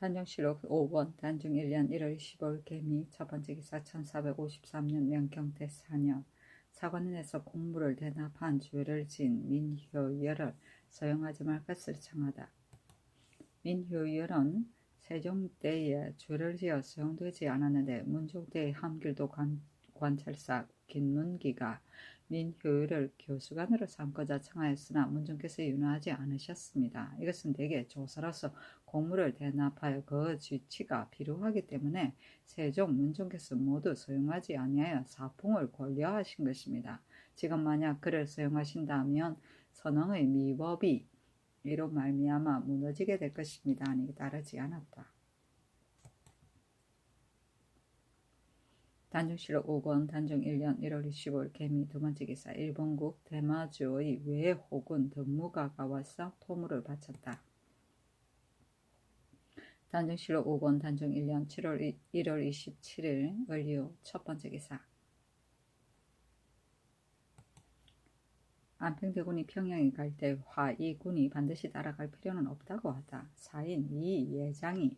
단정실록 5권 단중 1년 1월 15일 개미 첫번째 기사 1453년 명경태 4년 사관원에서 공무를 대납한 죄를 지은 민효열을 서용하지 말 것을 청하다. 민효열은 세종 때에 죄를 지어 서용되지 않았는데 문종 때의 함길도 관찰사 김문기가 민효열을 교수관으로 삼고자 청하였으나 문종께서 윤호하지 않으셨습니다. 이것은 대개 조사로서 공무를 대납하여 그 지치가 필요하기 때문에 세종, 문종께서 모두 서용하지 아니하여 사풍을 권려하신 것입니다. 지금 만약 그를 서용하신다면 선왕의 미법이 이로 말미암아 무너지게 될 것입니다. 아니 따르지 않았다. 단중실록 5권 단중 1년 1월 25일 개미 두번째 기사 일본국 대마주의 외호군 덕무가가 와서 토물을 바쳤다. 단중실록 5권 단중 1년 1월 27일 을류 첫번째 기사 안평대군이 평양에 갈 때 화이군이 반드시 따라갈 필요는 없다고 하다. 사인 이 예장이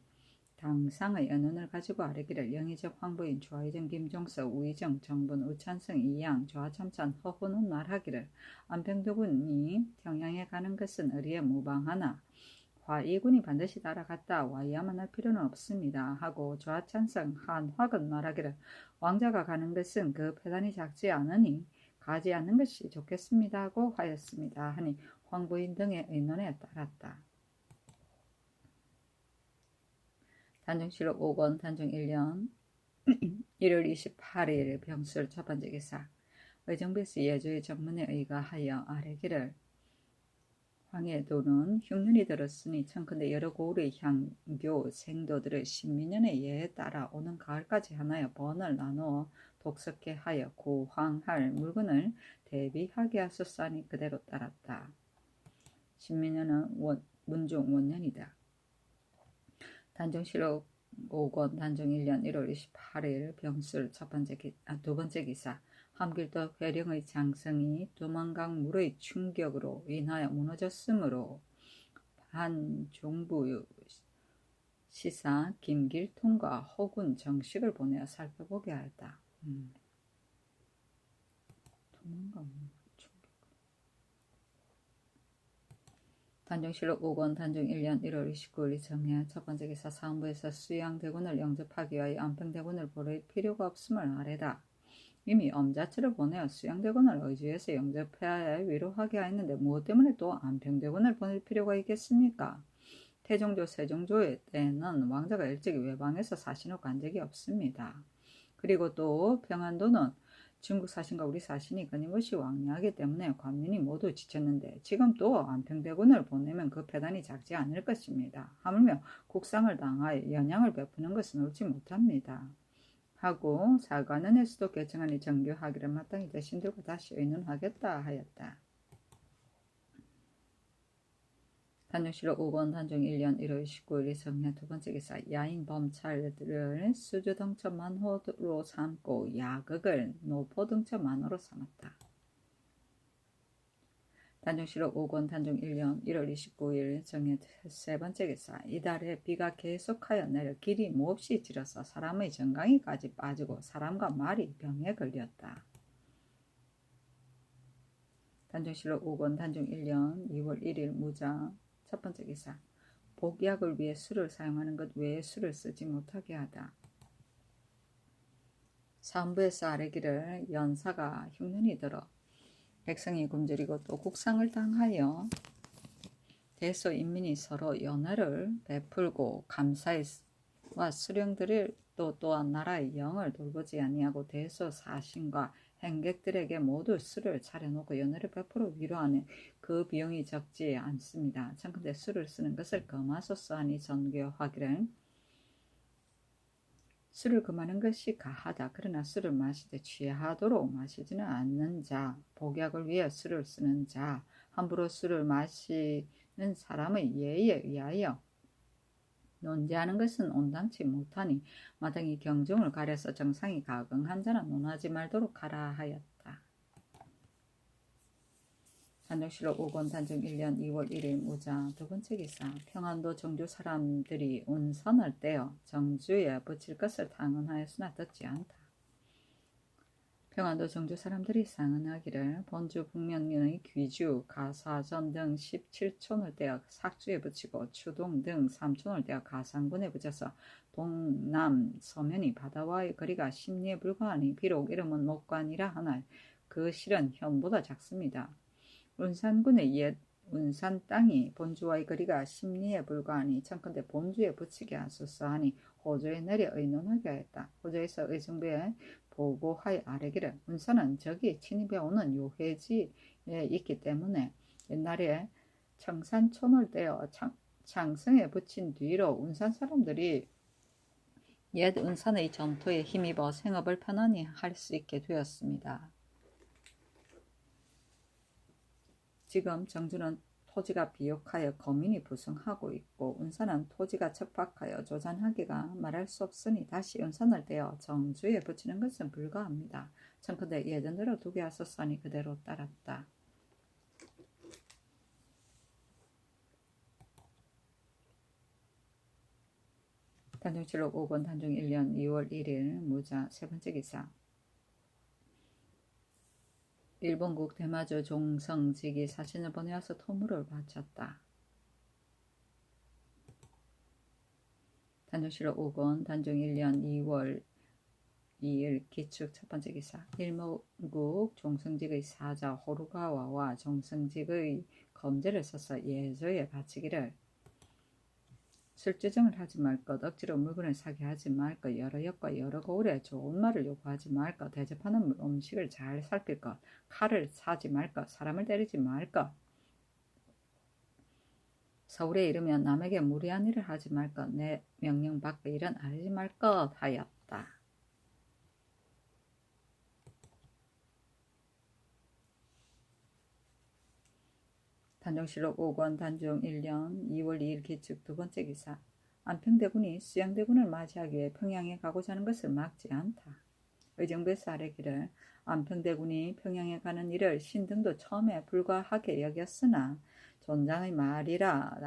당상의 언론을 가지고 아뢰기를 영의적 황보인 좌의정 김종서 우의정 정분 우찬성 이양 좌참찬 허훈은 말하기를 안평대군이 평양에 가는 것은 의리에 무방하나 화이군이 반드시 따라갔다 와야만 할 필요는 없습니다 하고 좌찬성 한화근 말하기를 왕자가 가는 것은 그 패단이 작지 않으니 가지 않는 것이 좋겠습니다 하고 하였습니다 하니 황보인 등의 의논에 따랐다. 단중실록 5권 단중 1년 1월 28일 병술 첫번째 기사 의정부에서 예조의 전문에 의거하여 아뢰기를 황해도는 흉년이 들었으니 청컨대 여러 고을의 향교 생도들의 신민년의 예에 따라 오는 가을까지 하나여 번을 나누어 독석해 하여 구황할 물건을 대비하게 하소서하니 그대로 따랐다. 신민년은 문중 원년이다. 단중실록 5권 단중 1년 1월 28일 병술 두번째 기사 함길도 회령의 장성이 두만강 물의 충격으로 인하여 무너졌으므로 반종부 시사 김길통과 호군 정식을 보내어 살펴보게 하였다. 두만강 단중실록 5권 단중 1년 1월 29일 정해 첫번째 기사 사헌부에서 수양대군을 영접하기 위하여 안평대군을 보낼 필요가 없음을 아뢰다. 이미 엄자치를 보내어 수양대군을 의주에서 영접해야 위로하게 하였는데 무엇 때문에 또 안평대군을 보낼 필요가 있겠습니까? 태종조 세종조 때는 왕자가 일찍 외방에서 사신을 간 적이 없습니다. 그리고 또 평안도는 중국 사신과 우리 사신이 끊임없이 왕래하기 때문에 관민이 모두 지쳤는데 지금 또 안평대군을 보내면 그 패단이 작지 않을 것입니다. 하물며 국상을 당하여 연양을 베푸는 것은 옳지 못합니다. 하고 사관원에서도 결정하니 정교하기를 마땅히 대신들과 다시 의논하겠다 하였다. 단중실록 5권 단중 1년 1월 19일 성해 두번째 기사 야인 범찰들을 수주 등처 만호로 삼고 야극을 노포 등처 만호로 삼았다. 단중실록 5권 단중 1년 1월 29일 정해 세번째 기사 이달에 비가 계속하여 내려 길이 몹시 질어서 사람의 정강이까지 빠지고 사람과 말이 병에 걸렸다. 단중실록 5권 단중 1년 2월 1일 무자 첫번째 기사 복약을 위해 술을 사용하는 것 외에 술을 쓰지 못하게 하다. 사헌부에서 아뢰기를 연사가 흉년이 들어 백성이 굶주리고 또 국상을 당하여 대소 인민이 서로 연회를 베풀고 감사와 수령들을 또한 나라의 영을 돌보지 아니하고 대소 사신과 행객들에게 모두 술을 차려놓고 연회를 베풀어 위로하는 그 비용이 적지 않습니다. 청컨대 술을 쓰는 것을 금하소서 하니 전교하기를 술을 금하는 것이 가하다. 그러나 술을 마실 때 취하도록 마시지는 않는 자, 복약을 위해 술을 쓰는 자, 함부로 술을 마시는 사람의 예의에 의하여 논지하는 것은 온당치 못하니 마땅히 경중을 가려서 정상이 가긍한 자는 논하지 말도록 하라 하였다. 단종실록 5권 단종 1년 2월 1일 무자. 두 번째 기사. 평안도 정주 사람들이 운선을 떼어 정주에 붙일 것을 당언하였으나 듣지 않다. 평안도 정주 사람들이 상언하기를 본주 북면의 귀주, 가사전 등 17촌을 떼어 삭주에 붙이고 추동 등 3촌을 떼어 가상군에 붙여서 동남 서면이 바다와의 거리가 10리에 불과하니 비록 이름은 목관이라 하나 그 실은 현보다 작습니다. 운산군의 옛 운산 땅이 본주와의 거리가 10리에 불과하니 청컨대 본주에 붙이게 하소서 하니 호조에 내려 의논하게 하였다. 호조에서 의정부에 보고하여 아뢰기를 운산은 적이 침입해 오는 요해지에 있기 때문에 옛날에 청산촌을 떼어 장성에 붙인 뒤로 운산 사람들이 옛 운산의 전토에 힘입어 생업을 편안히 할 수 있게 되었습니다. 지금 정주는 토지가 비옥하여 거민이 부승하고 있고 운산은 토지가 척박하여 조잔하기가 말할 수 없으니 다시 운산을 떼어 정주에 붙이는 것은 불가합니다. 청컨대 예전대로 두게 하소서 하니 그대로 따랐다. 단종실록 5권 단종 1년 2월 1일 무자. 세 번째 기사. 일본국 대마주 종성직이 사신을 보내어서 토물을 바쳤다. 단종실록 5권 단종 1년 2월 2일 기축 첫 번째 기사. 일본국 종성직의 사자 호루가와와 종성직의 검제를 써서 예조에 바치기를 술주정을 하지 말 것, 억지로 물건을 사게 하지 말 것, 여러 역과 여러 거울에 좋은 말을 요구하지 말 것, 대접하는 음식을 잘 살필 것, 칼을 사지 말 것, 사람을 때리지 말 것, 서울에 이르면 남에게 무리한 일을 하지 말 것, 내 명령 밖의 일은 알지 말 것 하였다. 단종실록 5권 단종 1년 2월 2일 기축 두 번째 기사. 안평대군이 수양대군을 맞이하기 위해 평양에 가고자 하는 것을 막지 않다. 의정부에서 아뢰기를 안평대군이 평양에 가는 일을 신등도 처음에 불가하게 여겼으나 존장의 말이라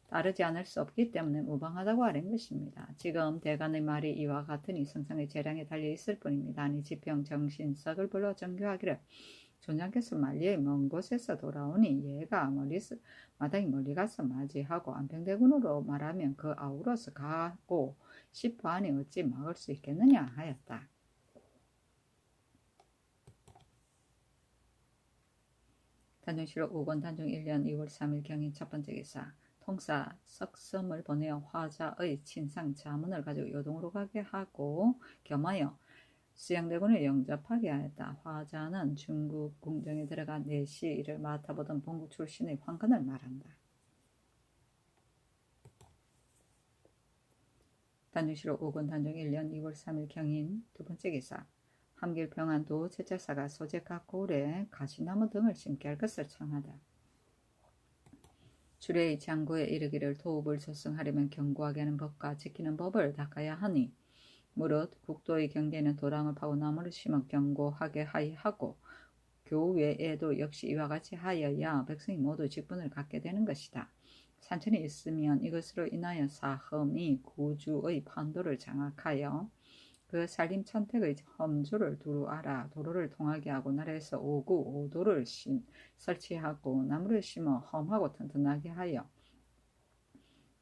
따르지 않을 수 없기 때문에 무방하다고 아뢰는 것입니다. 지금 대간의 말이 이와 같으니 성상의 재량에 달려있을 뿐입니다. 아니 지평 정신석을 불러 정교하기를 존장께서 만리의 먼 곳에서 돌아오니 얘가 마당이 멀리 가서 맞이하고 안평대군으로 말하면 그 아우러서 가고 싶어 하니 어찌 막을 수 있겠느냐 하였다. 단종실록 5권 단종 1년 2월 3일 경인 첫 번째 기사. 통사 석섬을 보내어 화자의 친상 자문을 가지고 요동으로 가게 하고 겸하여 수양대군을 영접하게 하였다. 화자는 중국 궁정에 들어가 내시 일을 맡아보던 본국 출신의 황건을 말한다. 단종실록 5권 단종 1년 2월 3일 경인 두 번째 기사. 함길평안도 제철사가 소재 각 고을에 가시나무 등을 심게 할 것을 청하다. 주례의 장구에 이르기를 도읍을 조성하려면 경고하게 하는 법과 지키는 법을 닦아야 하니 무릇 국도의 경계에는 도랑을 파고 나무를 심어 경고하게 하고 교외에도 역시 이와 같이 하여야 백성이 모두 직분을 갖게 되는 것이다. 산천이 있으면 이것으로 인하여 사험이 구주의 판도를 장악하여 그 살림 천택의 험주를 두루 알아 도로를 통하게 하고 나라에서 오도를 설치하고 나무를 심어 험하고 튼튼하게 하여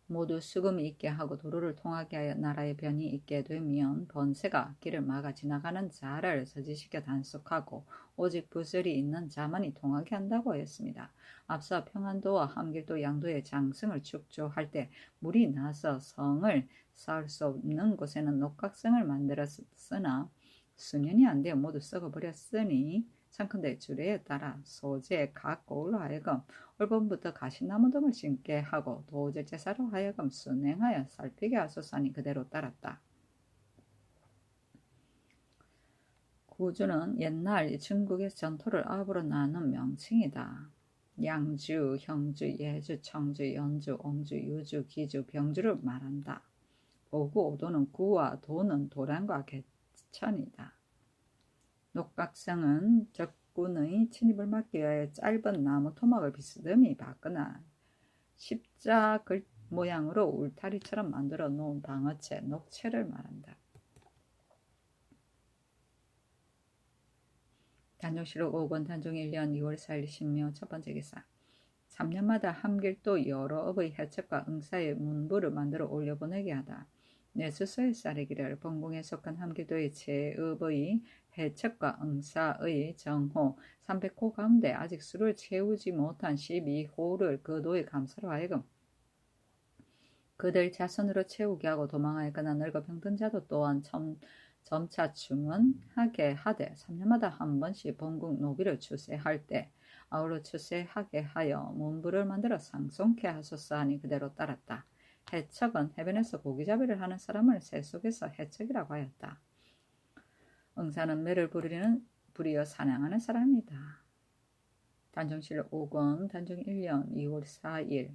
모두 수금이 있게 하고 도로를 통하게 하여 나라의 변이 있게 되면 번세가 길을 막아 지나가는 자를 서지시켜 단속하고 오직 부설이 있는 자만이 통하게 한다고 하였습니다. 앞서 평안도와 함길도 양도의 장성을 축조할 때 물이 나서 성을 쌓을 수 없는 곳에는 녹각성을 만들었으나 수년이 안 되어 모두 썩어버렸으니 청컨대 주례에 따라 소재 각 고을로 하여금 올봄부터 가시나무 등을 심게 하고 도제제사로 하여금 순행하여 살피게 하소서 하니 그대로 따랐다. 구주는 옛날 중국의 전토를 아부로 나눈 명칭이다. 양주, 형주, 예주, 청주, 연주, 옹주, 유주, 기주, 병주를 말한다. 오구, 오도는 구와 도는 도량과 개천이다. 녹각성은 적군의 침입을 막기 위하여 짧은 나무 토막을 비스듬히 박거나 십자 모양으로 울타리처럼 만들어 놓은 방어체, 녹체를 말한다. 단종실록 5권 단종 1년 2월 4일 신묘 첫 번째 기사. 3년마다 함길도 여러 업의 해책과 응사의 문부를 만들어 올려보내게 하다. 내수서의 쌀이기를 본궁에 속한 함길도의 제업의 해책과 응사의 정호 300호 가운데 아직 수를 채우지 못한 12호를 그 도의 감사로 하여금 그들 자손으로 채우게 하고 도망하였거나 늙어 병든 자도 또한 점차 충원하게 하되 3년마다 한 번씩 본국 노비를 출세할 때 아울러 출세하게 하여 문부를 만들어 상송케 하소서 하니 그대로 따랐다. 해척은 해변에서 고기잡이를 하는 사람을 새 속에서 해척이라고 하였다. 응사는 매를 부리어 사냥하는 사람이다. 단종실록 5권 단종 1년 2월 4일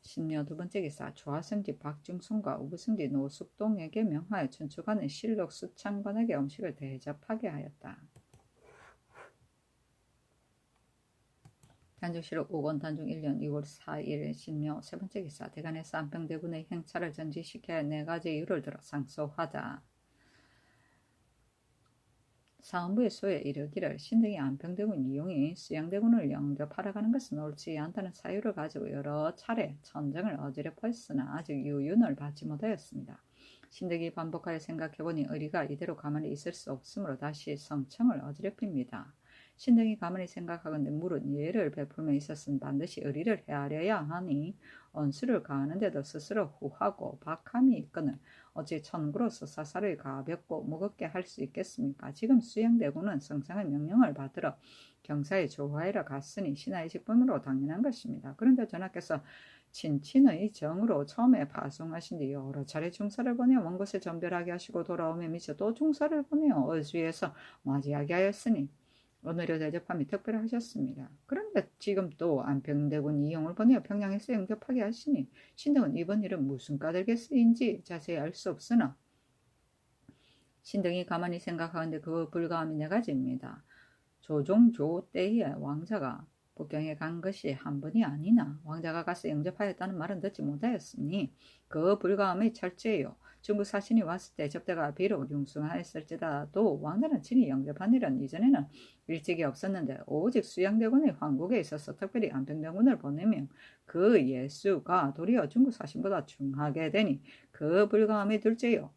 신묘 두 번째 기사. 조화성지 박중순과 우부성지 노숙동에게 명하여 춘추관의 실록 수창관에게 음식을 대접하게 하였다. 단종실록 5권 단종 1년 2월 4일 신묘 세 번째 기사. 대간에서 안평대군의 행차를 전지시켜 네 가지 이유를 들어 상소하다. 사헌부의 소에 이르기를 신등이 안평대군 이용이 수양대군을 영접하러 가는 것은 옳지 않다는 사유를 가지고 여러 차례 천정을 어지럽혔으나 아직 유윤을 받지 못하였습니다. 신등이 반복하여 생각해보니 의리가 이대로 가만히 있을 수 없으므로 다시 성청을 어지럽힙니다. 신등이 가만히 생각하건대 물은 예를 베풀며 있었으면 반드시 의리를 헤아려야 하니 언수를 가하는데도 스스로 후하고 박함이 있거늘 어찌 천구로서 사사를 가볍고 무겁게 할 수 있겠습니까? 지금 수양대군은 성상의 명령을 받들어 경사에 조화하러 갔으니 신하의 직분으로 당연한 것입니다. 그런데 전하께서 친친의 정으로 처음에 파송하신 뒤 여러 차례 중사를 보내어 먼 곳에 전별하게 하시고 돌아오며 미처 또 중사를 보내어 어주에서 맞이하게 하였으니 오늘의 대접함이 특별하셨습니다. 그런데 지금 또 안평대군 이용을 보내어 평양에서 영접하게 하시니 신등은 이번 일은 무슨 까닭에 쓰인지 자세히 알 수 없으나 신등이 가만히 생각하는데 그 불가함이 네 가지입니다. 조종조 때에 왕자가 북경에 간 것이 한 번이 아니나 왕자가 가서 영접하였다는 말은 듣지 못하였으니 그 불가함이 철저해요. 중국 사신이 왔을 때 접대가 비록 융숭하였을지라도 왕자는 친히 영접한 일은 이전에는 일찍이 없었는데 오직 수양대군의 황국에 있어서 특별히 안평대군을 보내면 그 예수가 도리어 중국 사신보다 중하게 되니 그 불가함이 둘째요.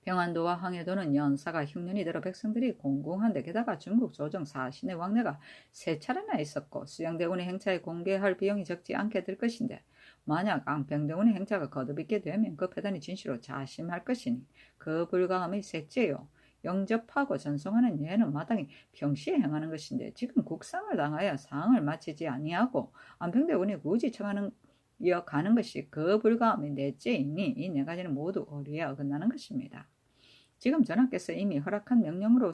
평안도와 황해도는 연사가 흉년이 들어 백성들이 공공한데 게다가 중국 조정 사신의 왕래가 세 차례나 있었고 수양대군의 행차에 공개할 비용이 적지 않게 될 것인데 만약 안평대군의 행차가 거듭있게 되면 그 패단이 진시로 자심할 것이니 그 불가함의 셋째요. 영접하고 전송하는 예는 마땅히 평시에 행하는 것인데 지금 국상을 당하여 사항을 마치지 아니하고 안평대군이 굳이 청하는 이어가는 것이 그 불가함의 넷째이니 이 네 가지는 모두 어리에 어긋나는 것입니다. 지금 전하께서 이미 허락한 명령으로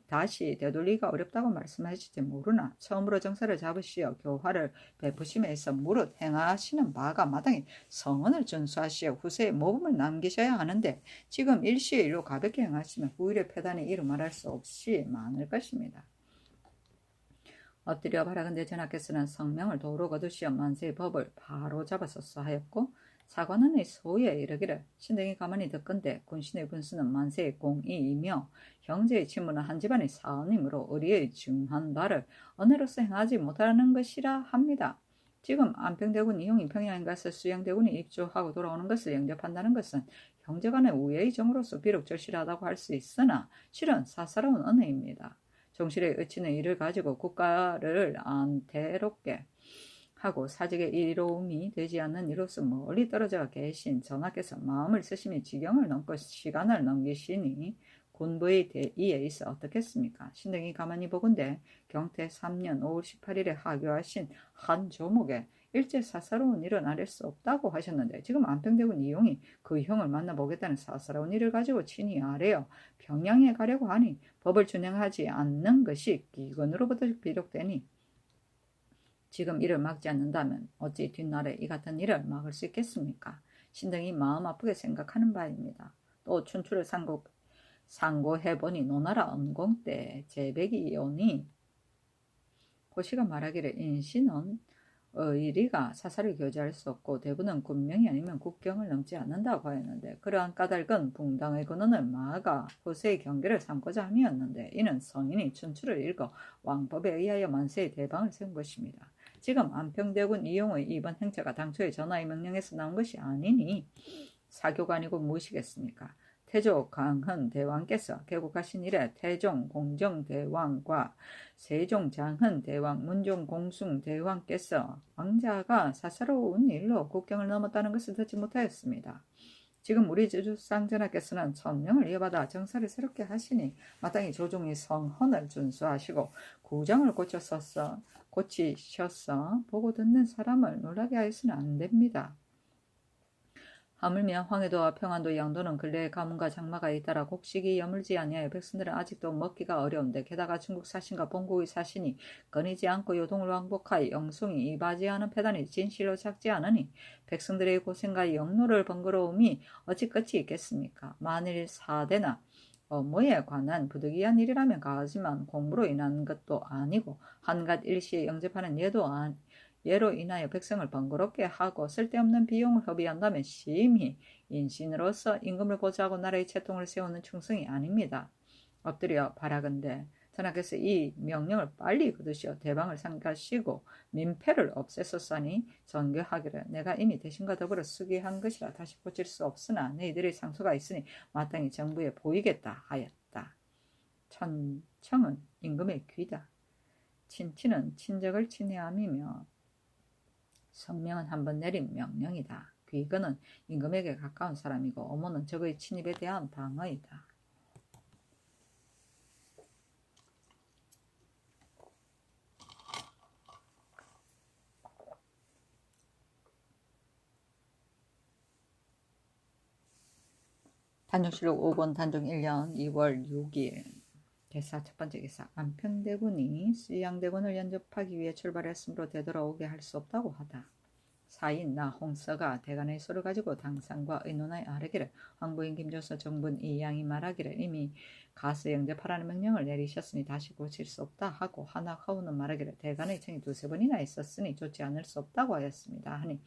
다시 되돌리기가 어렵다고 말씀하실지 모르나 처음으로 정사를 잡으시어 교화를 베푸심에서 무릇 행하시는 바가 마땅히 성언을 준수하시어 후세에 모범을 남기셔야 하는데 지금 일시일로 가볍게 행하시면 후일의 패단이 이루 말할 수 없이 많을 것입니다. 엎드려 바라건대 전하께서는 성명을 도로 거두시어 만세의 법을 바로 잡았었어 하였고 사관원의 소에 이르기를 신등이 가만히 듣건대 군신의 군수는 만세의 공의이며 형제의 친문은 한 집안의 사원이므로 의리의 중한 바를 언해로서 행하지 못하는 것이라 합니다. 지금 안평대군 이용이 평양에 가서 수양대군이 입주하고 돌아오는 것을 영접한다는 것은 형제간의 우애의 정으로서 비록 절실하다고 할 수 있으나 실은 사사로운 은혜입니다. 종실의 의치는 이를 가지고 국가를 안태롭게 하고 사직의 이로움이 되지 않는 이로써 멀리 떨어져 계신 전하께서 마음을 쓰시며 지경을 넘고 시간을 넘기시니 군부의 대의에 있어 어떻겠습니까? 신등이 가만히 보건대 경태 3년 5월 18일에 하교하신 한 조목에 일제 사사로운 일은 아릴 수 없다고 하셨는데 지금 안평대군 이용이 그 형을 만나보겠다는 사사로운 일을 가지고 친히 아래어 평양에 가려고 하니 법을 준행하지 않는 것이 기근으로부터 비롯되니 지금 이를 막지 않는다면 어찌 뒷날에 이 같은 일을 막을 수 있겠습니까? 신등이 마음 아프게 생각하는 바입니다. 또 춘추를 상고해보니 노나라 은공 때 제백이 오니 고시가 말하기를 인신은 의리가 사사를 교제할 수 없고 대군은 군명이 아니면 국경을 넘지 않는다고 하였는데 그러한 까닭은 붕당의 근원을 마가 후세의 경계를 삼고자 함이었는데 이는 성인이 춘추를 읽어 왕법에 의하여 만세의 대방을 세운 것입니다. 지금 안평대군 이용의 이번 행차가 당초의 전하의 명령에서 나온 것이 아니니 사교가 아니고 무엇이겠습니까? 태조 강헌 대왕께서 개국하신 이래 태종 공정 대왕과 세종 장헌 대왕, 문종 공숭 대왕께서 왕자가 사사로운 일로 국경을 넘었다는 것을 듣지 못하였습니다. 지금 우리 주상전하께서는 천명을 이어받아 정사를 새롭게 하시니 마땅히 조종의 성헌을 준수하시고 구정을 고치셔서 보고 듣는 사람을 놀라게 하여서는 안 됩니다. 하물며 황해도와 평안도 양도는 근래에 가문과 장마가 잇따라 곡식이 여물지 아니하여 백성들은 아직도 먹기가 어려운데 게다가 중국 사신과 본국의 사신이 끊이지 않고 요동을 왕복하여 영송이 이바지하는 패단이 진실로 작지 않으니 백성들의 고생과 영노를 번거로움이 어찌 끝이 있겠습니까? 만일 사대나 업무에 관한 부득이한 일이라면 가하지만 공부로 인한 것도 아니고 한갓 일시에 영접하는 예로 인하여 백성을 번거롭게 하고 쓸데없는 비용을 허비한다면 심히 인신으로서 임금을 보좌하고 나라의 채통을 세우는 충성이 아닙니다. 엎드려 바라건대 전하께서 이 명령을 빨리 거두시어 대방을 삼가시고 민폐를 없애소서니 전교하기를 내가 이미 대신과 더불어 수기한 것이라 다시 고칠 수 없으나 너희들의 상소가 있으니 마땅히 정부에 보이겠다 하였다. 천청은 임금의 귀다. 친친은 친적을 친애함이며 성명은 한번 내린 명령이다. 귀건은 임금에게 가까운 사람이고 어모는 적의 침입에 대한 방어이다. 단종실록 5권 단종 1년 2월 6일 개사 첫 번째 개사 안평대군이 수양대군을 연접하기 위해 출발했으므로 되돌아오게 할 수 없다고 하다. 사인 나홍서가 대간의 소를 가지고 당상과 의논하여 아뢰기를 황부인 김조서 정분 이양이 말하기를 이미 가서 영접하라는 명령을 내리셨으니 다시 고칠 수 없다 하고 한학하우는 말하기를 대간의 청이 두세 번이나 있었으니 좋지 않을 수 없다고 하였습니다. 하니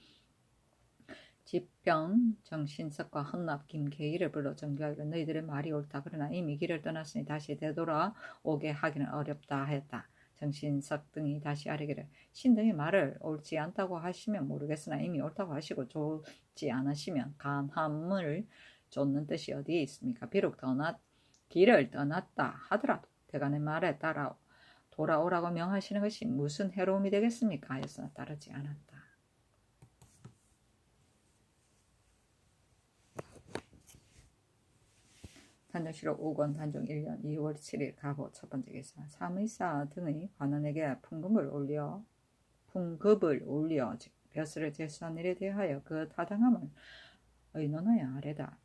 집병 정신석과 헌납 김계희를 불러 정교하기를 너희들의 말이 옳다. 그러나 이미 길을 떠났으니 다시 되돌아오게 하기는 어렵다 하였다. 정신석 등이 다시 아뢰기를 신등이 말을 옳지 않다고 하시면 모르겠으나 이미 옳다고 하시고 좋지 않으시면 간함을 쫓는 뜻이 어디에 있습니까? 비록 길을 떠났다 하더라도 대간의 말에 따라 돌아오라고 명하시는 것이 무슨 해로움이 되겠습니까? 하였으나 따르지 않았다. 단종실록 5권 단종 1년 2월 7일 가보 첫 번째 개사 사무이사 등의 관원에게 풍급을 올려 벼슬을 제수한 일에 대하여 그 타당함을 의논하여 아뢰다.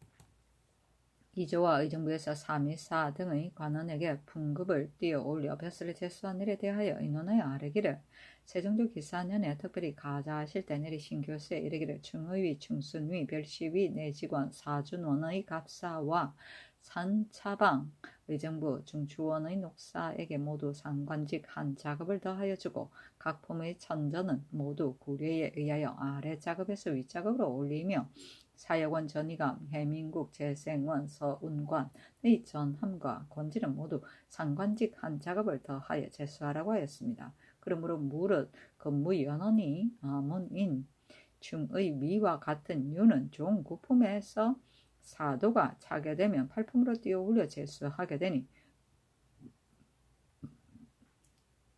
이조와 의정부에서 사무이사 등의 관원에게 풍급을 띄어 올려 벼슬을 제수한 일에 대하여 의논하여 아뢰기를 세종조 기사년에 특별히 가자하실 때 내리신 교수에 이르기를 충의위, 충순위, 별시위, 내직원, 사준원의 갑사와 산차방, 의정부, 중추원의 녹사에게 모두 상관직 한 작업을 더하여 주고 각 품의 천전은 모두 구례에 의하여 아래 작업에서 위 작업으로 올리며 사역원 전의감, 해민국, 재생원, 서운관의 전함과 권지는 모두 상관직 한 작업을 더하여 제수하라고 하였습니다. 그러므로 무릇 근무연원이 아문인 중의 미와 같은 유는 종구품에서 사도가 차게 되면 팔품으로 띄어 올려 제수하게 되니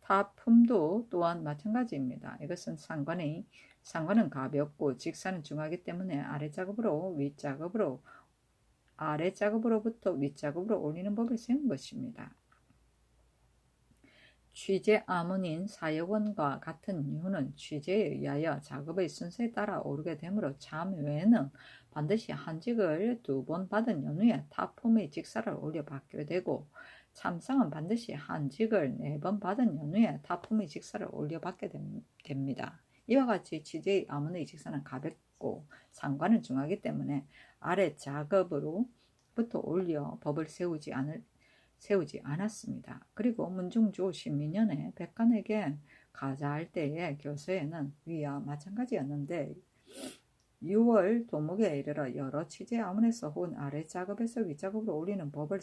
타품도 또한 마찬가지입니다. 이것은 상관은 가볍고 직사는 중하기 때문에 아래작업으로부터 윗작업으로 올리는 법을 세운 것입니다. 취재 아문인 사역원과 같은 이유는 취재에 의하여 작업의 순서에 따라 오르게 되므로 참외는 반드시 한직을 2번 받은 연후에 타품의 직사를 올려 받게 되고 참상은 반드시 한직을 4번 받은 연후에 타품의 직사를 올려 받게 됩니다. 이와 같이 취재의 아문의 직사는 가볍고 상관은 중하기 때문에 아래 작업으로 부터 올려 법을 세우지 않았습니다. 그리고 문중주 신민년에 백관에게 가자할 때의 교서에는 위와 마찬가지였는데 6월 도목에 이르러 여러 취재 아문에서 혹은 아래 작업에서 윗작업으로 올리는 법을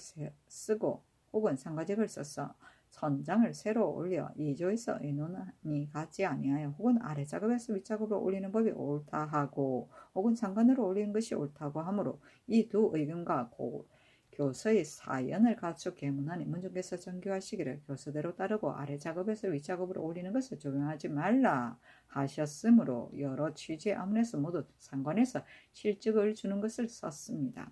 쓰고 혹은 상가직을 써서 선장을 새로 올려 2조에서 의논이 같지 아니하여 혹은 아래 작업에서 윗작업으로 올리는 법이 옳다 하고 혹은 상관으로 올리는 것이 옳다고 하므로 이 두 의견과 교서의 사연을 갖추 계문하니 문중께서 정교하시기를 교서대로 따르고 아래 작업에서 윗작업으로 올리는 것을 적용하지 말라 하셨으므로 여러 취재 아문에서 모두 상관에서 실직을 주는 것을 썼습니다.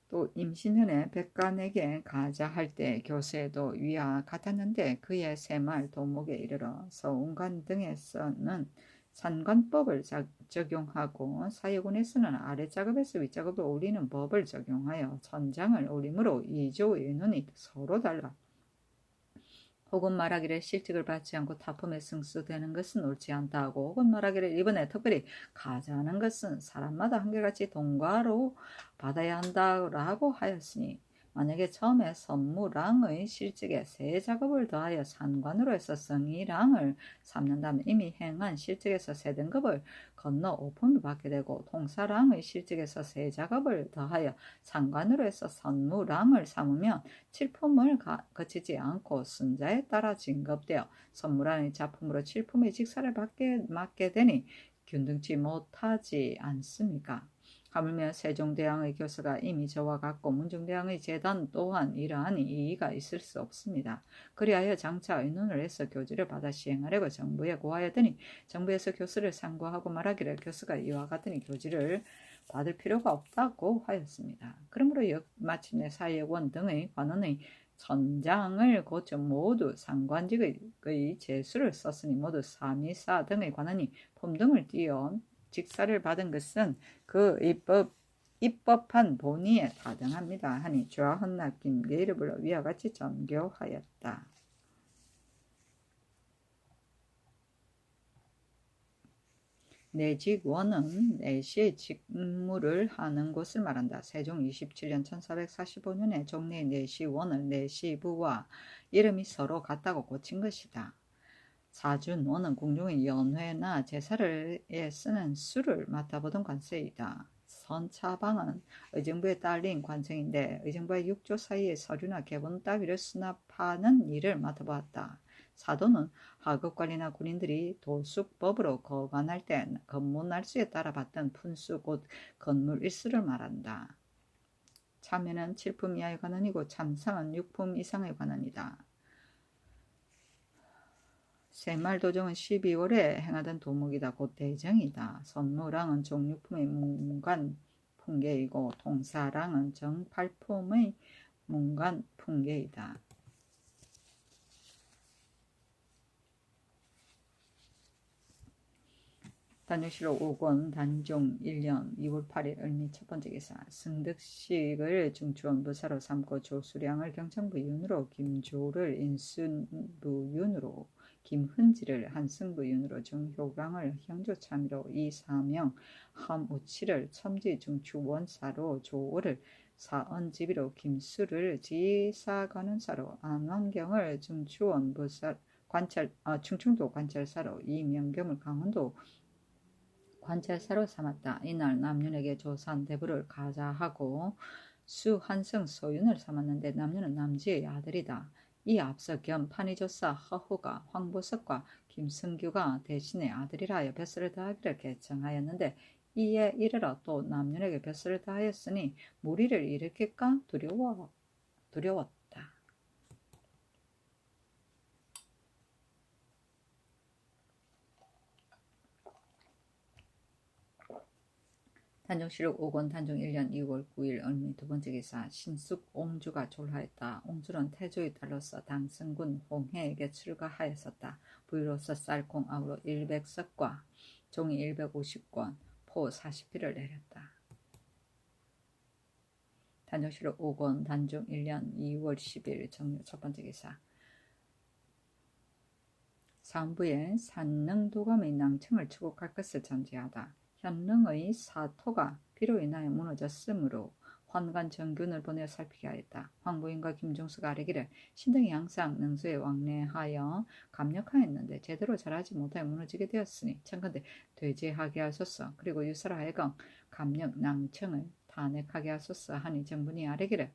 또 임신년에 백관에게 가자 할 때 교세도 위와 같았는데 그의 새말 도목에 이르러 서운관 등에서는 산관법을 적용하고 사회군에서는 아래작업에서 윗작업을 올리는 법을 적용하여 천장을 올림으로 2조의 눈이 서로 달라 혹은 말하기를 실직을 받지 않고 타품에 승수되는 것은 옳지 않다 하고 혹은 말하기를 이번에 특별히 가자하는 것은 사람마다 한결같이 동과로 받아야 한다라고 하였으니 만약에 처음에 선무랑의 실직에 세 작업을 더하여 산관으로 해서 성이랑을 삼는다면 이미 행한 실직에서 세 등급을 건너 오품을 받게 되고 동사랑의 실직에서 세 작업을 더하여 상관으로 해서 선무랑을 삼으면 칠품을 거치지 않고 순자에 따라 진급되어 선무라는 작품으로 칠품의 직사를 맡게 되니 균등치 못하지 않습니까? 하물며 세종대왕의 교서가 이미 저와 같고 문중대왕의 재단 또한 이러한 이의가 있을 수 없습니다. 그리하여 장차 의논을 해서 교지를 받아 시행하려고 정부에 고하였더니 정부에서 교서를 상고하고 말하기를 교서가 이와 같으니 교지를 받을 필요가 없다고 하였습니다. 그러므로 마침내 사회원 등의 관원의 천장을 고쳐 모두 상관직의 제수를 썼으니 모두 사미사 등의 관원이 품 등을 띄어 직사를 받은 것은 그 입법한 본의에 타당합니다 하니 좌헌나 김계를 불러 위와 같이 전교하였다. 내직원은 내시의 직무를 하는 곳을 말한다. 세종 27년 1445년에 종래의 내시원을 내시부와 이름이 서로 같다고 고친 것이다. 사준원은 궁중의 연회나 제사를 쓰는 수를 맡아보던 관세이다. 선차방은 의정부에 딸린 관청인데 의정부와 육조 사이의 서류나 계본 따위를 수납하는 일을 맡아보았다. 사도는 하급관리나 군인들이 도숙법으로 거관할 때 건문날수에 따라 받던 푼수 곧 건물 일수를 말한다. 참여는 7품 이하의 관원이고 참상은 6품 이상의 관원이다. 새말도정은 12월에 행하던 도목이다. 곧 대정이다. 선무랑은 종육품의 문관 풍계이고 동사랑은 정팔품의 문관 풍계이다. 단종실록 5권 단종 1년 2월 8일 을미 첫번째 기사 승득식을 중추원 부사로 삼고 조수량을 경청부윤으로 김조를 인순부윤으로 김흔지를 한승부윤으로 정효강을 형조참의로 이사명 함우치를 첨지 중추원사로 조를 사언지비로 김수를 지사관원사로 안원경을 중추원 부사 충청도 관찰사로 이명겸을 강원도 관찰사로 삼았다. 이날 남윤에게 조산 대부를 가자하고 수한승 소윤을 삼았는데 남윤은 남지의 아들이다. 이 앞서 겸 판이조사 허후가 황보석과 김승규가 대신의 아들이라 하여 뱃설을 더하기를 개청하였는데 이에 이르러 또 남윤에게 뱃설을 더하였으니 무리를 일으킬까 두려웠다. 단종실록 5권 단종 1년 2월 9일 을미 두번째 기사 신숙 옹주가 졸하였다. 옹주는 태조의 딸로서 당승군 홍해에게 출가하였었다. 부유로서 쌀콩 아우로 100석과 종이 150권, 포 40피를 내렸다. 단종실록 5권 단종 1년 2월 10일 정유 첫번째 기사 상부에 산릉도감의 낭청을 추국할 것을 전제하다. 현릉의 사토가 비로 인하여 무너졌으므로 환관 정균을 보내어 살피게 하였다. 황부인과 김종수가 아뢰기를 신등이 항상 능수에 왕래하여 감력하였는데 제대로 잘하지 못하여 무너지게 되었으니 청컨대 되제하게 하소서. 그리고 유사로 하여금 감력 낭청을 탄핵하게 하소서 하니 정분이 아뢰기를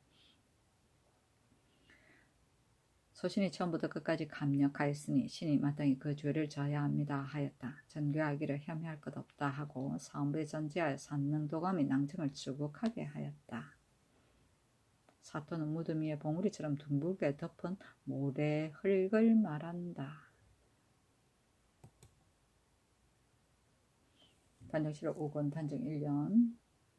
소신이 처음부터 끝까지 감력하였으니 신이 마땅히 그 죄를 져야 합니다 하였다. 전교하기를 혐의할 것 없다 하고 사원부에 전제하여 산능도감이 낭청을 추국하게 하였다. 사토는 무덤 위에 봉우리처럼 둥글게 덮은 모래 흙을 말한다. 단정실록 5권 단정 1년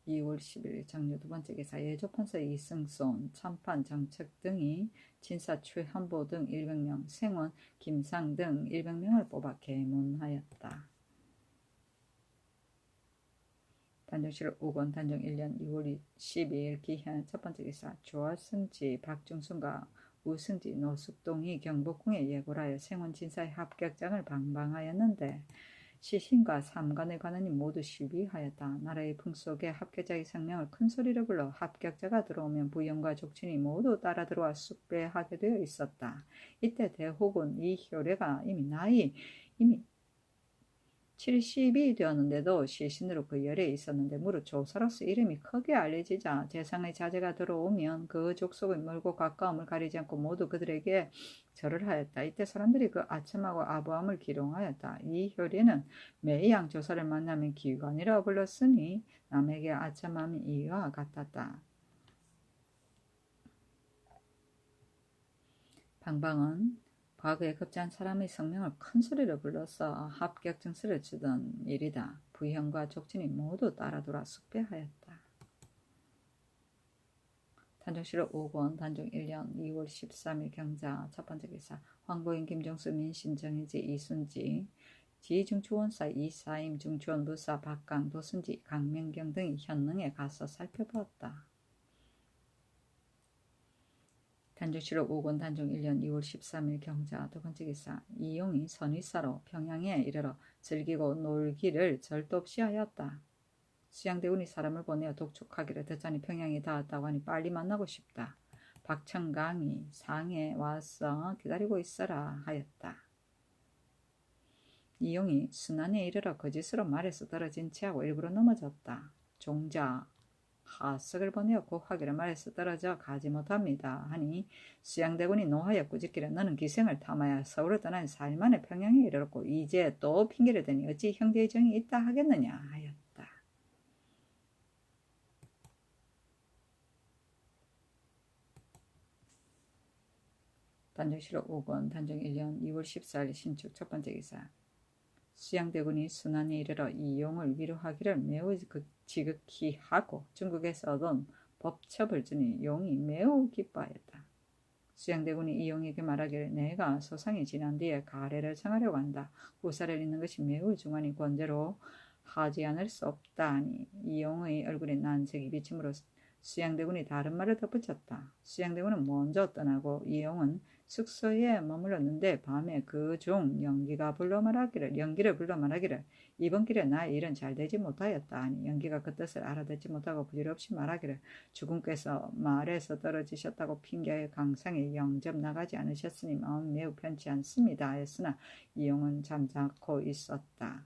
2월 10일 장려 두번째 기사 예조판사 이승손, 참판 정책 등이 진사 최현보 등 100명, 생원 김상 등 100명을 뽑아 계문하였다. 단정실록 5권 단정 1년 2월 12일 기현 첫번째 기사 조화승지 박중순과 우승지 노숙동이 경복궁에 예고를 하여 생원 진사의 합격장을 방방하였는데 시신과 삼관의 관원이 모두 시비하였다. 나라의 풍속에 합격자의 성명을 큰 소리로 불러 합격자가 들어오면 부영과 족친이 모두 따라 들어와 쑥배하게 되어 있었다. 이때 대호군 이효례가 이미 70이 되었는데도 시신으로 그 열에 있었는데 무릇 조사로서 이름이 크게 알려지자 재상의 자제가 들어오면 그 족속의 멀고 가까움을 가리지 않고 모두 그들에게 절을 하였다. 이때 사람들이 그 아첨하고 아부함을 기롱하였다. 이 효례는 매양 조사를 만나면 기관이라 불렀으니 남에게 아첨함이 이와 같았다. 방방은 과거에 급제한 사람의 성명을 큰 소리로 불러서 합격 증서를 주던 일이다. 부형과 족친이 모두 따라돌아 숙배하였다. 단정실록 5권 단정 1년 2월 13일 경자 첫번째 기사 황보인 김정수 민신 정희지 이순지 지중추원사 이사임 중추원 무사 박강 도순지 강명경 등이 현능에 가서 살펴보았다. 단정실록 5권 단정 1년 2월 13일 경자 두번째 기사 이용이 선의사로 평양에 이르러 즐기고 놀기를 절도 없이 하였다. 수양대군이 사람을 보내어 독촉하기를 듣자니 평양에 닿았다고 하니 빨리 만나고 싶다. 박청강이 상에 와서 기다리고 있어라 하였다. 이용이 순안에 이르러 거짓으로 말에서 떨어진 채하고 일부러 넘어졌다. 종자 하석을 보내어 곡하기를 말에서 떨어져 가지 못합니다 하니 수양대군이 노하여 꾸짖기를 너는 기생을 탐하여 서울을 떠나니 4일 만에 평양에 이르렀고 이제 또 핑계를 대니 어찌 형제의 정이 있다 하겠느냐 하였다. 단정실록 5권 단정 1년 2월 14일 신축 첫번째 기사 수양대군이 순안에 이르러 이용을 위로하기를 매우 지극히 하고 중국에서 얻은 법첩을 주니 용이 매우 기뻐하였다. 수양대군이 이용에게 말하기를 내가 소상이 지난 뒤에 가래를 청하려고 한다. 후사를 잇는 것이 매우 중하니 권제로 하지 않을 수 없다 하니 이용의 얼굴에 난색이 비침으로 수양대군이 다른 말을 덧붙였다. 수양대군은 먼저 떠나고 이용은 숙소에 머물렀는데 밤에 그 중 연기를 불러 말하기를 이번 길에 나의 일은 잘 되지 못하였다 하니 연기가 그 뜻을 알아듣지 못하고 부질없이 말하기를 주군께서 말에서 떨어지셨다고 핑계하여 강상에 영접 나가지 않으셨으니 마음 매우 편치 않습니다 하였으나 이용은 잠자코 있었다.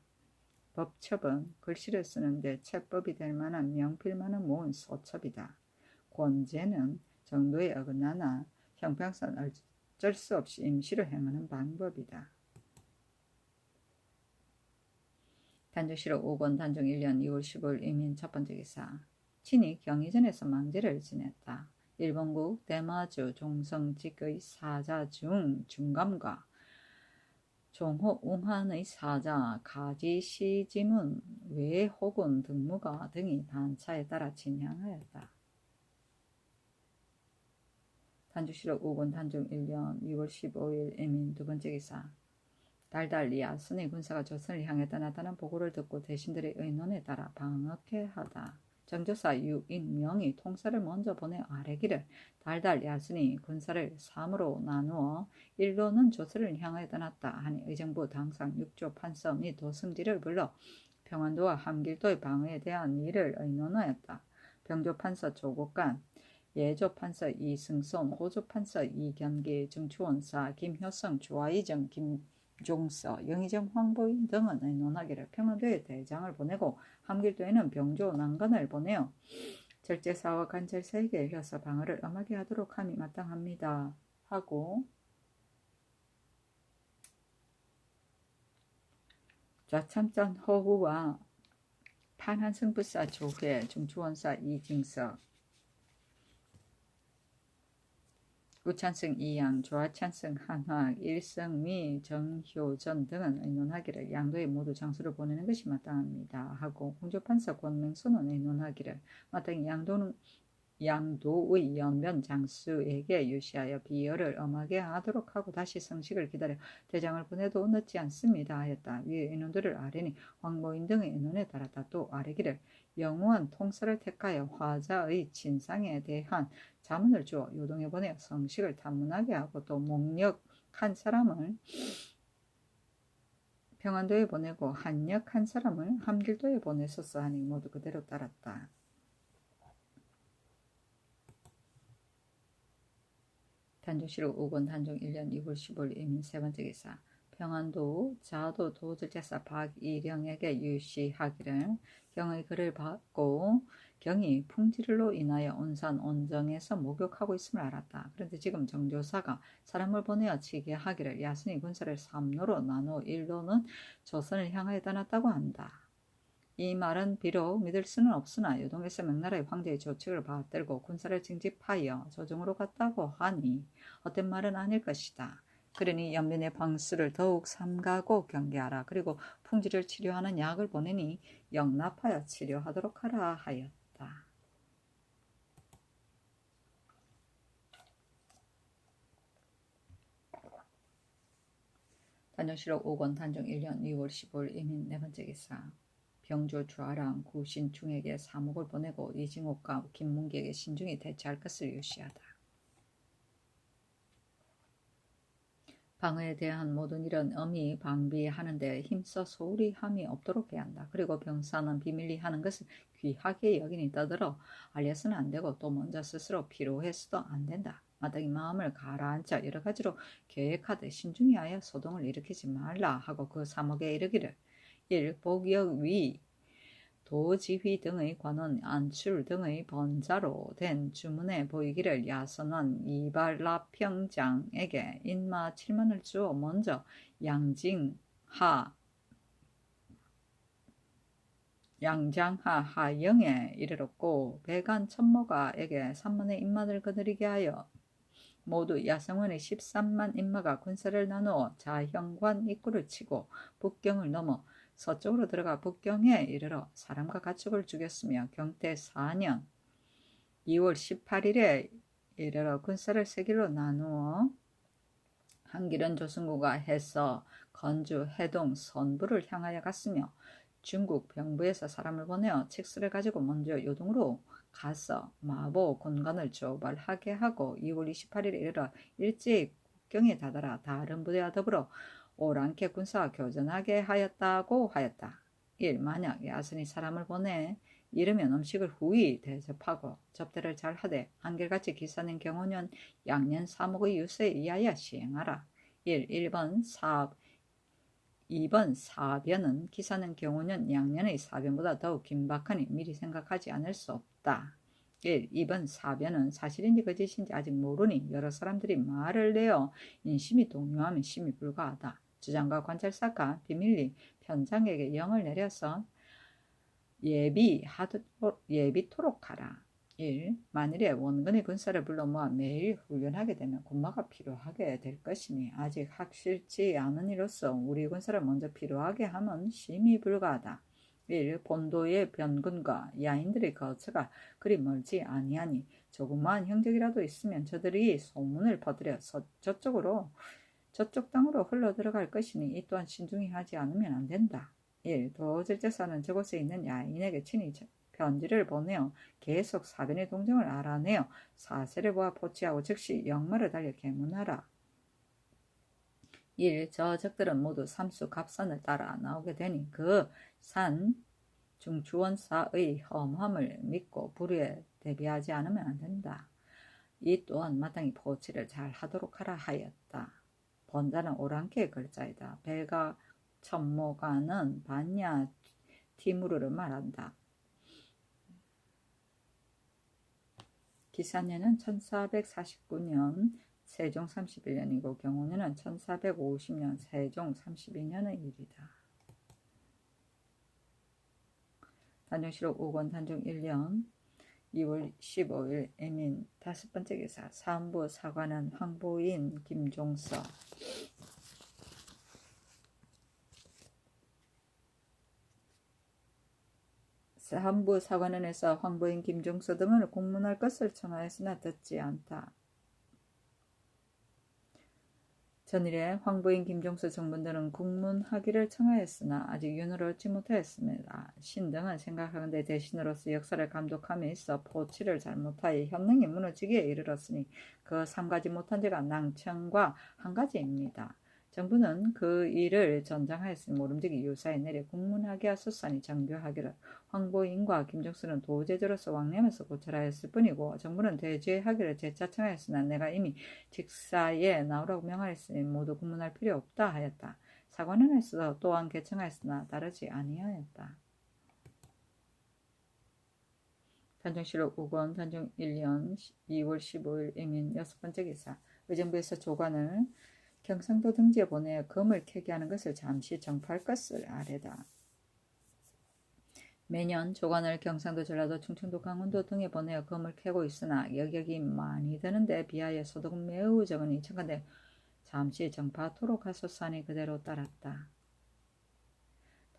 법첩은 글씨를 쓰는데 채법이 될 만한 명필만은 모은 소첩이다. 권제는 정도에 어긋나나 형평상 어쩔 수 없이 임시로 행하는 방법이다. 단정실록 5권 단정 1년 2월 15일 이민 첫번째 기사 친이 경의전에서 망제를 지냈다. 일본국 대마주 종성직의 사자 중 중감과 종호 웅한의 사자 가지시지문 외호군 등무가 등이 반차에 따라 진향하였다. 단주실록 5권 단정 1년 2월 15일 이민 두번째 기사 달달리아 순의 군사가 조선을 향해 떠났다는 보고를 듣고 대신들의 의논에 따라 방어케 하다. 정조사 유인명이 통사를 먼저 보내 아래기를 달달 야순이 군사를 3으로 나누어 일로는 조서를 향하여 떠났다 하니 의정부 당상 육조 판서 및 도승지를 불러 평안도와 함길도의 방어에 대한 일을 의논하였다. 병조 판서 조국간, 예조 판서 이승손, 호조 판서 이견기, 정추원사 김효성, 조아이정, 김종서, 영의정, 황보인 등은 의논하기를 평안도에 대장을 보내고 함길도에는 병조 난관을 보내어 절제사와 간절사에게 일러서 방어를 엄하게 하도록 함이 마땅합니다. 하고 좌참전 허후와 판한승부사 조회, 중추원사 이징석, 우찬승 이양, 조하찬승 한학, 일성미, 정효전 등은 의논하기를 양도에 모두 장수를 보내는 것이 마땅합니다. 하고 홍조판사 권명선은 의논하기를 마땅히 양도의 연변 장수에게 유시하여 비열을 엄하게 하도록 하고 다시 성식을 기다려 대장을 보내도 늦지 않습니다 하였다. 위의 인원들을 아래니 황보인 등의 인원에 따랐다. 또 아래기를 영우한 통사를 택하여 화자의 진상에 대한 자문을 주어 요동에 보내어 성식을 탐문하게 하고 또 목력한 사람을 평안도에 보내고 한역한 사람을 함길도에 보냈었어 하니 모두 그대로 따랐다. 단종실록 5권 단종 1년 2월 15일 이민 세 번째 기사 평안도 자도 도절제사 박이령에게 유시하기를 경의 글을 받고 경이 풍지를로 인하여 온산 온정에서 목욕하고 있음을 알았다. 그런데 지금 정조사가 사람을 보내어 치게 하기를 야순이 군사를 3로로 나누어 1로는 조선을 향하여 떠났다고 한다. 이 말은 비록 믿을 수는 없으나 요동에서 명나라의 황제의 조책을 받들고 군사를 징집하여 조정으로 갔다고 하니 헛된 말은 아닐 것이다. 그러니 연변의 방수를 더욱 삼가고 경계하라. 그리고 풍지를 치료하는 약을 보내니 영납하여 치료하도록 하라 하였다. 단종실록 5권 단종 1년 2월 15일 이민 네 번째 기사 병조 주하랑 구신중에게 사목을 보내고 이징옥과 김문기에게 신중히 대처할 것을 유시하다. 방어에 대한 모든 일은 엄히 방비하는데 힘써 소홀히 함이 없도록 해야 한다. 그리고 병사는 비밀리 하는 것을 귀하게 여기니 떠들어 알려서는 안 되고 또 먼저 스스로 피로해서도 안 된다. 마땅히 마음을 가라앉혀 여러 가지로 계획하되 신중히 하여 소동을 일으키지 말라 하고 그 사목에 이르기를 1. 복역 위 도지휘 등의 관원 안출 등의 번자로 된 주문에 보이기를 야선원 이발라평장에게 인마 7만을 주어 먼저 양장하 하영에 이르렀고 배간 천모가에게 3만의 인마를 거느리게 하여 모두 야성원의 13만 인마가 군사를 나누어 자형관 입구를 치고 북경을 넘어 서쪽으로 들어가 북경에 이르러 사람과 가축을 죽였으며 경태 4년 2월 18일에 이르러 군사를 세 길로 나누어 한 길은 조승구가 해서 건주, 해동, 선부를 향하여 갔으며 중국 병부에서 사람을 보내어 칙스를 가지고 먼저 요동으로 가서 마보 곤관을 조발하게 하고 2월 28일에 이르러 일제히 국경에 다다라 다른 부대와 더불어 오랑캐 군사와 교전하게 하였다고 하였다. 1. 만약 야선이 사람을 보내 이르면 음식을 후히 대접하고 접대를 잘하되 한결같이 기사는 경호년 양년 사목의 유세에 의하여 시행하라. 2번 사변은 기사는 경호년 양년의 사변보다 더욱 긴박하니 미리 생각하지 않을 수 없다. 2번 사변은 사실인지 거짓인지 아직 모르니 여러 사람들이 말을 내어 인심이 동요하면 심히 불가하다. 주장과 관찰사가 비밀리 편장에게 영을 내려서 예비토록 하라. 1. 만일에 원근의 군사를 불러 모아 매일 훈련하게 되면 군마가 필요하게 될 것이니 아직 확실치 않은 이로써 우리 군사를 먼저 필요하게 하면 심히 불가하다. 1. 본도의 변군과 야인들의 거처가 그리 멀지 아니하니 조그마한 형적이라도 있으면 저들이 소문을 퍼뜨려 저쪽 땅으로 흘러 들어갈 것이니 이 또한 신중히 하지 않으면 안 된다. 1. 도절제사는 저곳에 있는 야인에게 친히 편지를 보내어 계속 사변의 동정을 알아내어 사세를 보아 포치하고 즉시 역마를 달려 계문하라. 1. 저 적들은 모두 삼수 갑산을 따라 나오게 되니 그 산 중추원사의 험함을 믿고 불의에 대비하지 않으면 안 된다. 이 또한 마땅히 포치를 잘 하도록 하라 하였다. 번자는 오랑캐의 글자이다. 배가 첩모가는 반야 티무르를 말한다. 기사년은 1449년 세종 31년이고 경호년은 1450년 세종 32년의 일이다. 단종실록 5권 단종 1년 2월 15일 애민 5번째 기사 사헌부 사관은 황보인 김종서 사헌부 사관원에서 황보인 김종서 등을 공문할 것을 청하였으나 듣지 않다. 전일에 황보인 김종서 정분들은 국문하기를 청하였으나 아직 윤을 얻지 못하였습니다. 신등은 생각하건대 대신으로서 역사를 감독함에 있어 포치를 잘못하여 현능이 무너지기에 이르렀으니 그 3가지 못한 죄가 낭청과 한 가지입니다. 정부는 그 일을 전장하였으니 모름지기 유사에 내려 국문하기와 수산이 정교하기를 황보인과 김종서는 도제자로서 왕래하면서 고찰하였을 뿐이고 정부는 대죄하기를 재차 청하였으나 내가 이미 직사에 나오라고 명하였으니 모두 국문할 필요 없다 하였다. 사관원에서 또한 개청하였으나 따르지 아니하였다. 단종실록 5권 단종 1년 2월 15일 임인 6번째 기사 의정부에서 조관을 경상도 등지에 보내어 검을 캐게 하는 것을 잠시 정파할 것을 아뢰다. 매년 조관을 경상도, 전라도, 충청도, 강원도 등에 보내어 검을 캐고 있으나 여격이 많이 드는데 비하여 소득은 매우 적으니 청컨대 잠시 정파하도록 하소서하니 그대로 따랐다.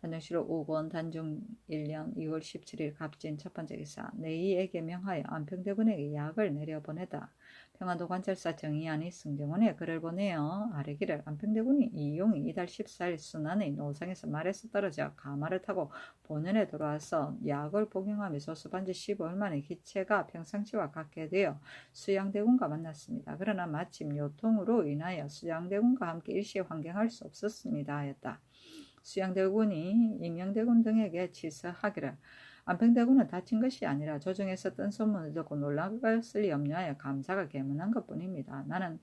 단종실록 5권 단종 1년 2월 17일 갑진 첫번째 기사 내이에게 명하여 안평대군에게 약을 내려보내다. 평안도 관찰사 정의안이 승정원에 글을 보내어 아뢰기를 안평대군이 이용이 이달 14일 순안의 노상에서 말에서 떨어져 가마를 타고 본연에 돌아와서 약을 복용하며 소습한 지 15일 만에 기체가 평상시와 같게 되어 수양대군과 만났습니다. 그러나 마침 요통으로 인하여 수양대군과 함께 일시에 환경할 수 없었습니다 하였다. 수양대군이 임영대군 등에게 치서하기를 안평대군은 다친 것이 아니라 조정에서 뜬 소문을 듣고 놀랄 것을 염려하여 감사가 계문한 것뿐입니다. 나는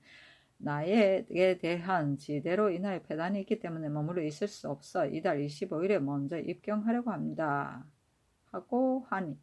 나에 대한 지대로 인하여 폐단이 있기 때문에 머물러 있을 수 없어 이달 25일에 먼저 입경하려고 합니다. 하고 하니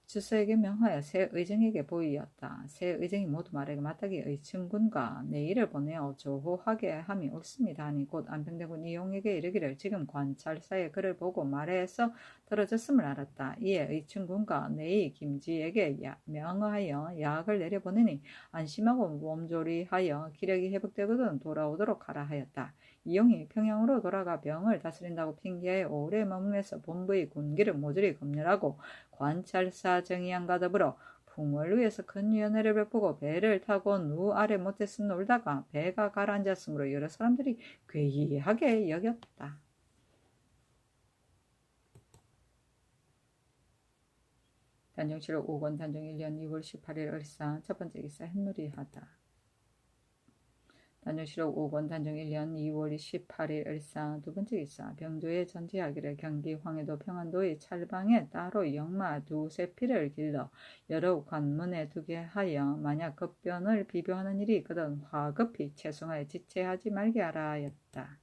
주서에게 명하여 새 의정에게 보이었다. 새 의정이 모두 말하기 마땅히 의춘군과 내일을 보내어 조호하게 함이 옳습니다 하니 곧 안평대군 이용에게 이르기를 지금 관찰사의 글을 보고 말에서 떨어졌음을 알았다. 이에 의춘군과 내일 김지에게 명하여 약을 내려보내니 안심하고 몸조리하여 기력이 회복되거든 돌아오도록 하라 하였다. 이용이 평양으로 돌아가 병을 다스린다고 핑계하여 오래 머물면서 본부의 군기를 모조리 검열하고 관찰사 정의안과 더불어 풍월 위에서 큰 위원회를 베푸고 배를 타고 누 아래 못해서 놀다가 배가 가라앉았으므로 여러 사람들이 괴이하게 여겼다. 단종실록 5권 단종 1년 2월 18일 을사 첫번째 기사 햇놀이하다. 단종실록 5권 단종 1년 2월 18일 을사 두번째 기사 병조에 전지하기를 경기 황해도 평안도의 찰방에 따로 역마 두세 피를 길러 여러 관문에 두게 하여 만약 급변을 비교하는 일이 있거든 화급히 채송하여 지체하지 말게 하라 하였다.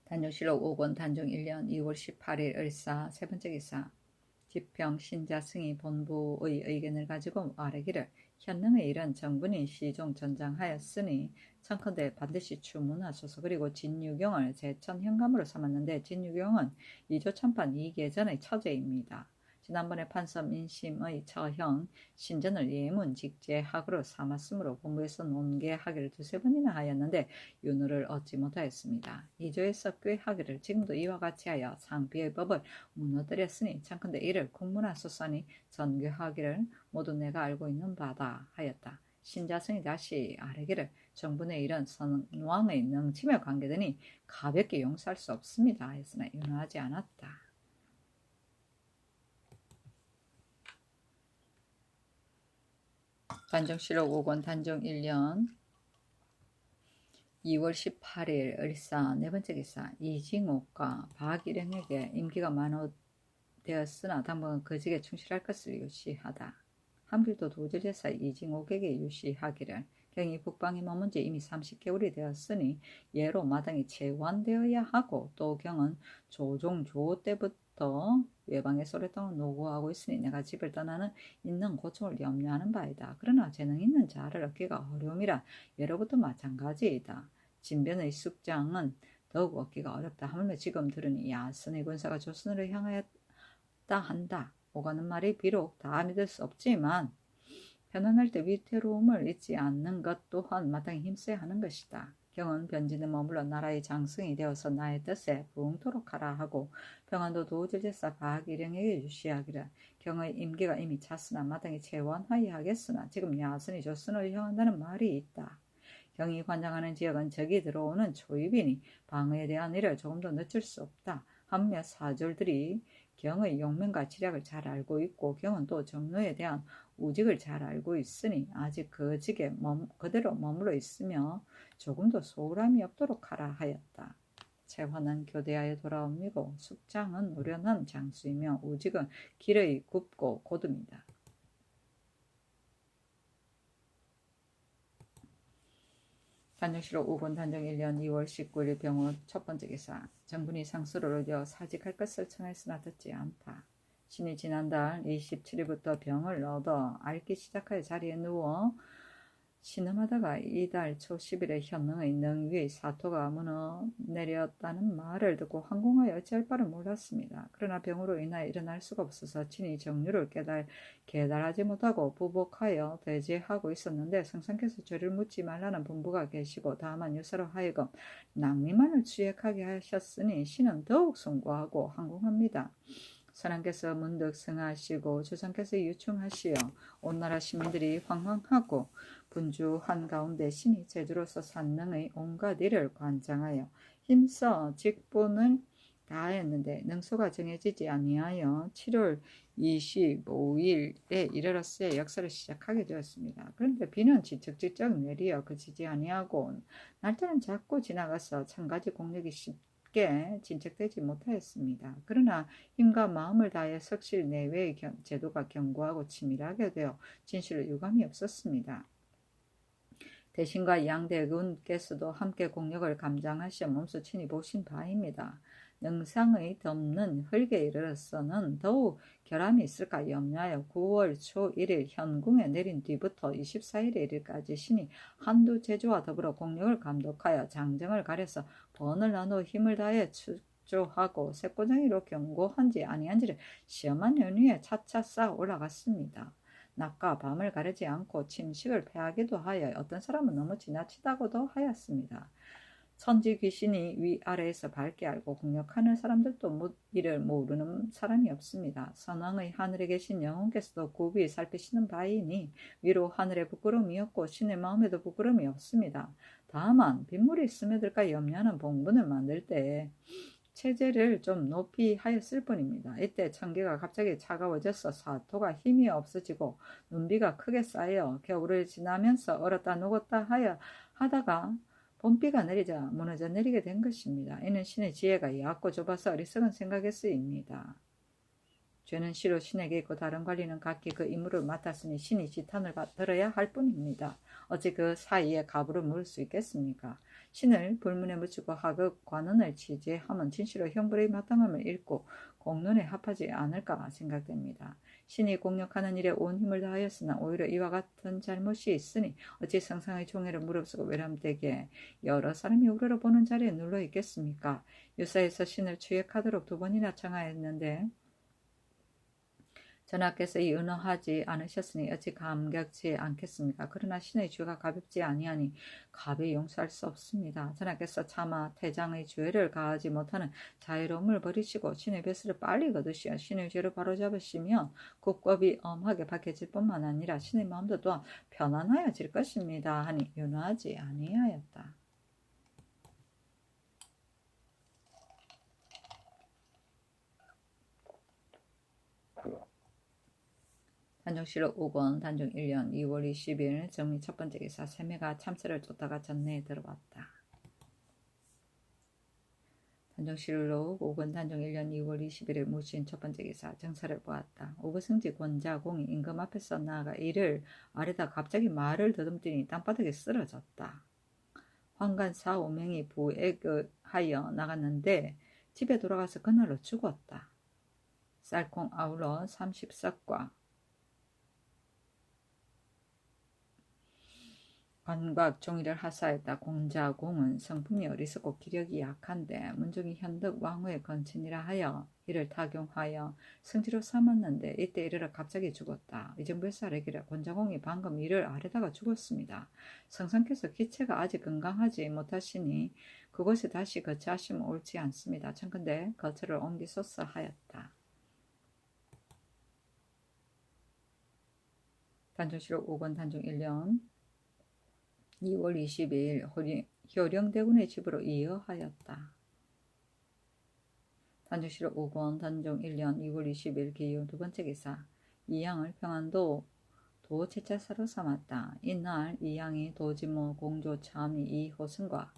단종실록 5권 단종 1년 2월 18일 을사 세번째 기사 지평 신자승이 본부의 의견을 가지고 아뢰기를 현능의 일은 정분인 시종 전장하였으니 청컨대 반드시 추문하소서. 그리고 진유경을 제천 현감으로 삼았는데 진유경은 이조참판 이계전의 처제입니다. 지난번에 판서 민심의 처형 신전을 예문 직제학으로 삼았으므로 본부에서 논계하기를 두세 번이나 하였는데 윤호를 얻지 못하였습니다. 이조에서 꾀하기를 지금도 이와 같이 하여 상비의 법을 무너뜨렸으니 청컨대 이를 국문하소서니 전교하기를 모두 내가 알고 있는 바다 하였다. 신자승이 다시 아뢰기를 정분의 일은 선왕의 능침에 관계되니 가볍게 용서할 수 없습니다. 했으나 윤허하지 않았다. 단정실록 5권 단정 1년 2월 18일 을사 네 번째 기사 이징옥과 박일행에게 임기가 만호되었으나 당분간 거직에 충실할 것을 유시하다. 함길도 도질제사 이징옥에게 유시하기를 경이 북방에 머문 지 이미 30개월이 되었으니 예로 마당이 채원되어야 하고 또 경은 조종조 때부터 외방의 소래땅을 노구하고 있으니 내가 집을 떠나는 있는 고충을 염려하는 바이다. 그러나 재능 있는 자를 얻기가 어려움이라 예로부터 마찬가지이다. 진변의 숙장은 더욱 얻기가 어렵다. 하물며 지금 들으니 야선의 군사가 조선으로 향하였다 한다. 오가는 말이 비록 다 믿을 수 없지만 편안할 때 위태로움을 잊지 않는 것 또한 마땅히 힘써야 하는 것이다. 경은 변진에 머물러 나라의 장승이 되어서 나의 뜻에 부응토록 하라 하고 평안도 도질제사 박일행에게 유시하기를 경의 임기가 이미 찼으나 마땅히 채원하여야겠으나 지금 야선이 조선으로 향한다는 말이 있다. 경이 관장하는 지역은 적이 들어오는 초입이니 방어에 대한 일을 조금도 늦출 수 없다. 한몇 사졸들이 경의 용맹과 지략을 잘 알고 있고 경은 또 정로에 대한 우직을 잘 알고 있으니 아직 그 직에 그대로 머물러 있으며 조금도 소홀함이 없도록 하라 하였다. 채화는 교대하여 돌아옴이고 숙장은 노련한 장수이며 우직은 길의 굽고 고듬이다. 단정실록 5권 단정 1년 2월 19일 병원 첫 번째 기사 정분이 상수를 얻어 사직할 것을 청했으나 듣지 않다. 신이 지난달 27일부터 병을 얻어 앓기 시작하여 자리에 누워 신음하다가 이달 초 10일에 현능의 능 위의 사토가 무너내렸다는 말을 듣고 황공하여 어찌할 바를 몰랐습니다. 그러나 병으로 인하여 일어날 수가 없어서 친히 정류를 깨달하지 못하고 부복하여 대제하고 있었는데 성상께서 죄를 묻지 말라는 분부가 계시고 다만 유사로 하여금 낭미만을 취획하게 하셨으니 신은 더욱 숭고하고 황공합니다. 선왕께서 문득 승하시고 주상께서 유충하시어 온 나라 시민들이 황황하고 분주한 가운데 신이 제주로서 산능의 온갖 일을 관장하여 힘써 직분을 다하였는데 능소가 정해지지 아니하여 7월 25일에 이르렀을 역사를 시작하게 되었습니다. 그런데 비는 지척지척 내리어 그치지 아니하고 날짜는 자꾸 지나가서 천가지 공력이 쉽게 진척되지 못하였습니다. 그러나 힘과 마음을 다해 석실 내외의 제도가 견고하고 치밀하게 되어 진실을 유감이 없었습니다. 대신과 양대군께서도 함께 공력을 감장하시어 몸소 친히 보신 바입니다. 능상의 덮는 흙에 이르러서는 더욱 결함이 있을까 염려하여 9월 초 1일 현궁에 내린 뒤부터 24일에 이르기까지 신이 한두 제주와 더불어 공력을 감독하여 장정을 가려서 번을 나누어 힘을 다해 축조하고 색고장이로 견고한지 아니한지를 시험한 연후에 차차 쌓아 올라갔습니다. 낮과 밤을 가리지 않고 침식을 패하기도 하여 어떤 사람은 너무 지나치다고도 하였습니다. 천지 귀신이 위아래에서 밝게 알고 공력하는 사람들도 이를 모르는 사람이 없습니다. 선왕의 하늘에 계신 영혼께서도 굽이 살피시는 바이니 위로 하늘에 부끄러움이 없고 신의 마음에도 부끄러움이 없습니다. 다만 빗물이 스며들까 염려하는 봉분을 만들 때 체제를 좀 높이 하였을 뿐입니다. 이때 천기가 갑자기 차가워져서 사토가 힘이 없어지고 눈비가 크게 쌓여 겨울을 지나면서 얼었다 녹았다 하다가 봄비가 내리자 무너져 내리게 된 것입니다. 이는 신의 지혜가 얕고 좁아서 어리석은 생각에 쓰입니다. 죄는 시로 신에게 있고 다른 관리는 각기 그 임무를 맡았으니 신이 지탄을 들어야 할 뿐입니다. 어찌 그 사이에 가부를 물을 수 있겠습니까? 신을 불문에 묻히고 하급 관원을 지지하면 진실로 형벌의 마땅함을 잃고 공론에 합하지 않을까 생각됩니다. 신이 공력하는 일에 온 힘을 다하였으나 오히려 이와 같은 잘못이 있으니 어찌 성상의 총애를 무릅쓰고 외람되게 여러 사람이 우러러보는 자리에 눌러 있겠습니까? 유사에서 신을 취획하도록 2번이나 청하였는데 전하께서 이 은어하지 않으셨으니 어찌 감격지 않겠습니까? 그러나 신의 죄가 가볍지 아니하니 가벼이 용서할 수 없습니다. 전하께서 차마 태장의 죄를 가하지 못하는 자유로움을 버리시고 신의 뱃을 빨리 거두시어 신의 죄를 바로잡으시면 국법이 엄하게 밝혀질 뿐만 아니라 신의 마음도 또한 편안하여질 것입니다. 하니 윤화하지 아니하였다. 단종실록 5권 단종 1년 2월 20일 정리 첫 번째 기사 세매가 참새를 쫓다가 전내에 들어왔다. 단종실록 5권 단종 1년 2월 21일 무신 첫 번째 기사 정사를 보았다. 오부승지 권자공이 임금 앞에서 나아가 이를 아래다 갑자기 말을 더듬더니 땅바닥에 쓰러졌다. 환관 4, 5명이 부액하여 나갔는데 집에 돌아가서 그날로 죽었다. 쌀콩 아울러 30석과 관곽 종이를 하사했다. 공자공은 성품이 어리석고 기력이 약한데 문종이 현덕 왕후의 건친이라 하여 이를 타경하여 승지로 삼았는데 이때 이르러 갑자기 죽었다. 이정부에서 아뢰기를 권자공이 방금 이를 아래다가 죽었습니다. 성상께서 기체가 아직 건강하지 못하시니 그곳에 다시 거처하시면 옳지 않습니다. 청컨대 거처를 옮기소서 하였다. 단종실록 5권 단종 1년 2월 22일 효령대군의 집으로 이어하였다. 단종실록 5권 단종 1년 2월 20일 기호 두 번째 기사 이양을 평안도 도체차사로 삼았다. 이날 이양이 도지모 공조 참이 이호승과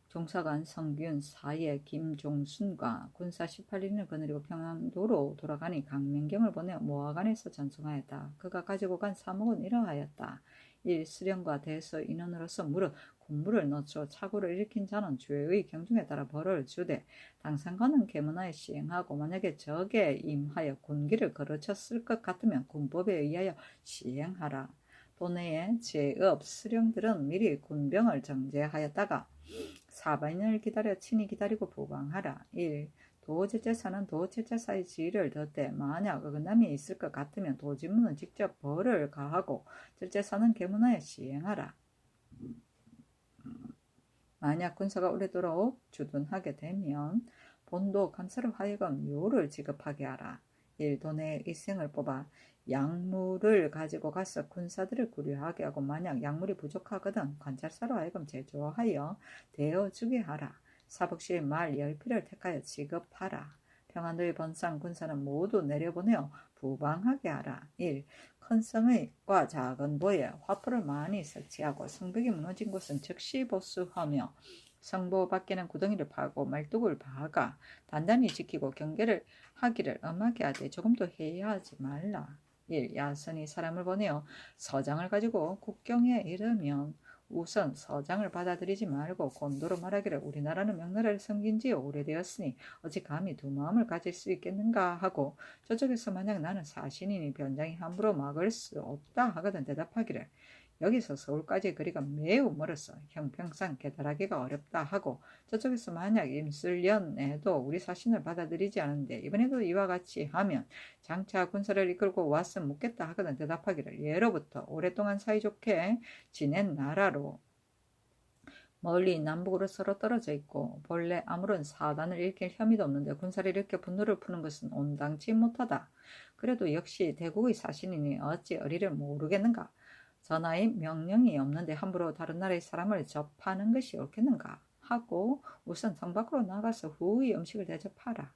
종사관 성균 사예 김종순과 군사 18인을 거느리고 평안도로 돌아가니 강명경을 보내 모하관에서 전송하였다. 그가 가지고 간 사목은 이러하였다. 1. 수령과 대서 인원으로서 무릇 군부를 넣죠. 착오를 일으킨 자는 죄의 경중에 따라 벌을 주되 당상관은 계문하에 시행하고 만약에 적에 임하여 군기를 거르쳤을 것 같으면 군법에 의하여 시행하라. 도내의 제업 수령들은 미리 군병을 정제하였다가 사반년을 기다려 친히 기다리고 보강하라. 1. 도제자사는 도제자사의 지위를 덧대 만약 어긋남이 있을 것 같으면 도지무는 직접 벌을 가하고 절제사는 계문하에 시행하라. 만약 군사가 오래도록 주둔하게 되면 본도 감사로 하여금 요를 지급하게 하라. 1. 도내의 일생을 뽑아 약물을 가지고 가서 군사들을 구류하게 하고 만약 약물이 부족하거든 관찰사로 하여금 제조하여 대어주게 하라. 사복시의 말 10필을 택하여 지급하라. 평안도의 번상 군사는 모두 내려보내어 부방하게 하라. 1. 큰 성의과 작은 보에 화포를 많이 설치하고 성벽이 무너진 곳은 즉시 보수하며 성보 밖에는 구덩이를 파고 말뚝을 박아 단단히 지키고 경계를 하기를 엄하게 하되 조금도 해이하지 말라. 1. 야선이 사람을 보내어 서장을 가지고 국경에 이르면 우선 서장을 받아들이지 말고 곤도로 말하기를 우리나라는 명나라를 섬긴 지 오래되었으니 어찌 감히 두 마음을 가질 수 있겠는가 하고 저쪽에서 만약 나는 사신이니 변장이 함부로 막을 수 없다 하거든 대답하기를 여기서 서울까지 거리가 매우 멀어서 형평상 계달하기가 어렵다 하고 저쪽에서 만약 임술련에도 우리 사신을 받아들이지 않은데 이번에도 이와 같이 하면 장차 군사를 이끌고 와서 묻겠다 하거든 대답하기를 예로부터 오랫동안 사이좋게 지낸 나라로 멀리 남북으로 서로 떨어져 있고 본래 아무런 사단을 일으킬 혐의도 없는데 군사를 일으켜 분노를 푸는 것은 온당치 못하다. 그래도 역시 대국의 사신이니 어찌 어리를 모르겠는가. 전하의 명령이 없는데 함부로 다른 나라의 사람을 접하는 것이 옳겠는가 하고 우선 성 밖으로 나가서 후의 음식을 대접하라.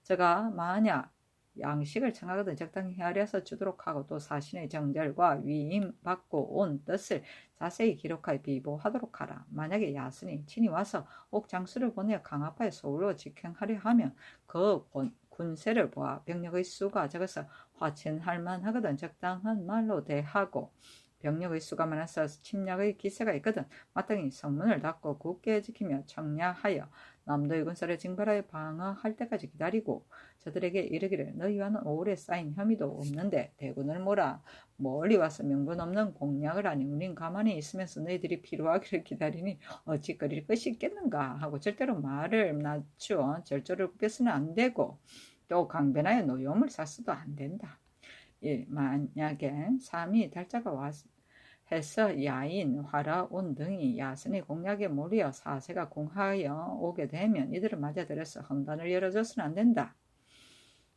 저가 만약 양식을 청하거든 적당히 헤아려서 주도록 하고 또 사신의 정절과 위임받고 온 뜻을 자세히 기록하여 비보하도록 하라. 만약에 야선이 친히 와서 옥장수를 보내어 강압하여 서울로 직행하려 하면 그 군세를 보아 병력의 수가 적어서 화친할 만하거든 적당한 말로 대하고 병력의 수가 많아서 침략의 기세가 있거든 마땅히 성문을 닫고 굳게 지키며 청량하여 남도의 군사를 징발하여 방어할 때까지 기다리고 저들에게 이르기를 너희와는 오래 쌓인 혐의도 없는데 대군을 몰아 멀리 와서 명분 없는 공략을 하니 우린 가만히 있으면서 너희들이 필요하기를 기다리니 어찌 끓일 것이 있겠는가 하고 절대로 말을 낮추어 절조를 굽혀서는 안 되고 또 강변하여 노여움을 사서도 안 된다. 1. 만약에 3이 달자가 해서 야인, 화라, 온 등이 야선의 공략에 몰려 사세가 공하여 오게 되면 이들을 맞아들여서 헌단을 열어줘서는 안 된다.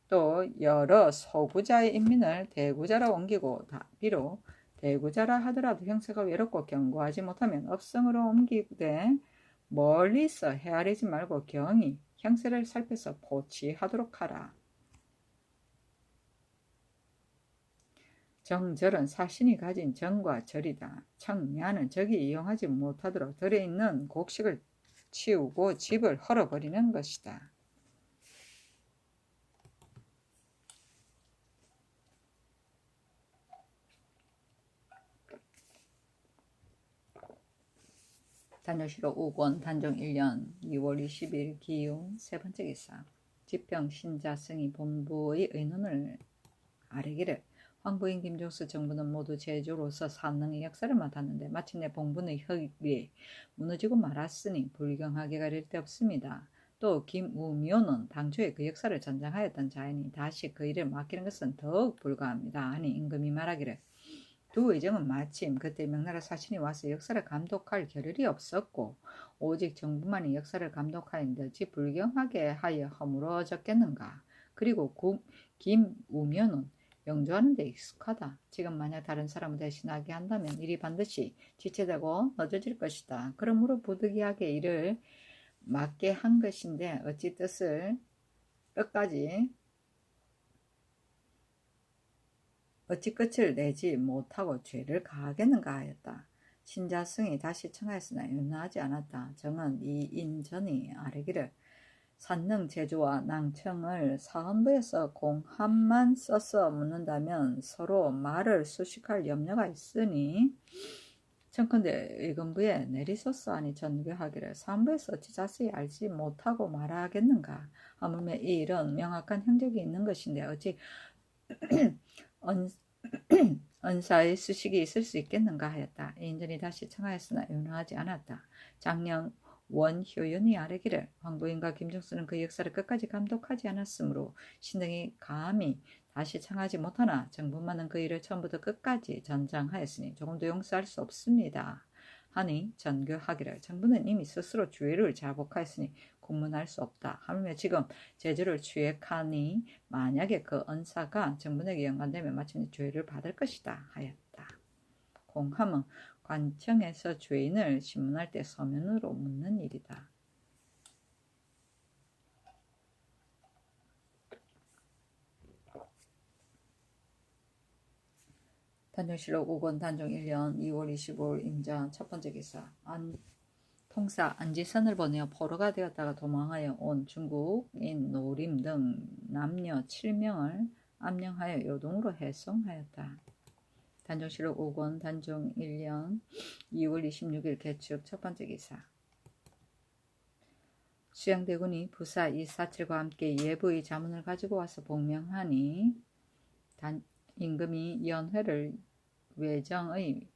또 여러 소구자의 인민을 대구자로 옮기고 비록 대구자라 하더라도 형세가 외롭고 견고하지 못하면 업성으로 옮기되 멀리서 헤아리지 말고 경히 형세를 살펴서 포치하도록 하라. 정절은 사신이 가진 정과 절이다. 청야는 적이 이용하지 못하도록 들에 있는 곡식을 치우고 집을 헐어버리는 것이다. 단조실록 5권 단종 1년 2월 20일 기유 세 번째 기사. 지평 신자승이 본부의 의논을 아뢰기를 황부인 김종수 정부는 모두 제주로서 산능의 역사를 맡았는데 마침내 봉분의 혁이 무너지고 말았으니 불경하게 가릴 데 없습니다. 또 김우묘는 당초에 그 역사를 전장하였던 자이니 다시 그 일을 맡기는 것은 더욱 불가합니다. 하니 임금이 말하기를 두 의정은 마침 그때 명나라 사신이 와서 역사를 감독할 겨를이 없었고 오직 정부만이 역사를 감독하였는데 어찌 불경하게 하여 허물어졌겠는가. 그리고 김우묘는 영조하는 데 익숙하다. 지금 만약 다른 사람을 대신하게 한다면 일이 반드시 지체되고 늦어질 것이다. 그러므로 부득이하게 일을 맡게 한 것인데 어찌 끝을 내지 못하고 죄를 가하겠는가 하였다. 신자승이 다시 청하였으나 윤하지 않았다. 정은 이인전이 아뢰기를 산능 제주와 낭청을 사헌부에서 공함만 써서 묻는다면 서로 말을 수식할 염려가 있으니 청컨대 의금부에 내리소서 하니 전교하기를 사헌부에서 어찌 자세히 알지 못하고 말하겠는가. 하물며 이 일은 명확한 행적이 있는 것인데 어찌 언사의 수식이 있을 수 있겠는가 하였다. 인전이 다시 청하였으나 윤하지 않았다. 장령 원효연이 아뢰기를 황부인과 김종수는 그 역사를 끝까지 감독하지 않았으므로 신등이 감히 다시 청하지 못하나 정부만은 그 일을 처음부터 끝까지 전장하였으니 조금도 용서할 수 없습니다. 하니 전교하기를 정부는 이미 스스로 주의를 자복하였으니 공문할 수 없다. 하물며 지금 제주를 취획하니 만약에 그 언사가 정부에게 연관되면 마침내 죄를 받을 것이다 하였다. 공함은 관청에서 죄인을 신문할 때 서면으로 묻는 일이다. 단종실록 5권 단종 1년 2월 25일 임자 첫 번째 기사. 통사 안지선을 보내어 포로가 되었다가 도망하여 온 중국인 노림 등 남녀 7명을 암령하여 요동으로 해송하였다. 단종실록 5권 단종 1년 2월 26일 개축 첫 번째 기사. 수양대군이 부사 이사칠과 함께 예부의 자문을 가지고 와서 복명하니 임금이 연회를 외정의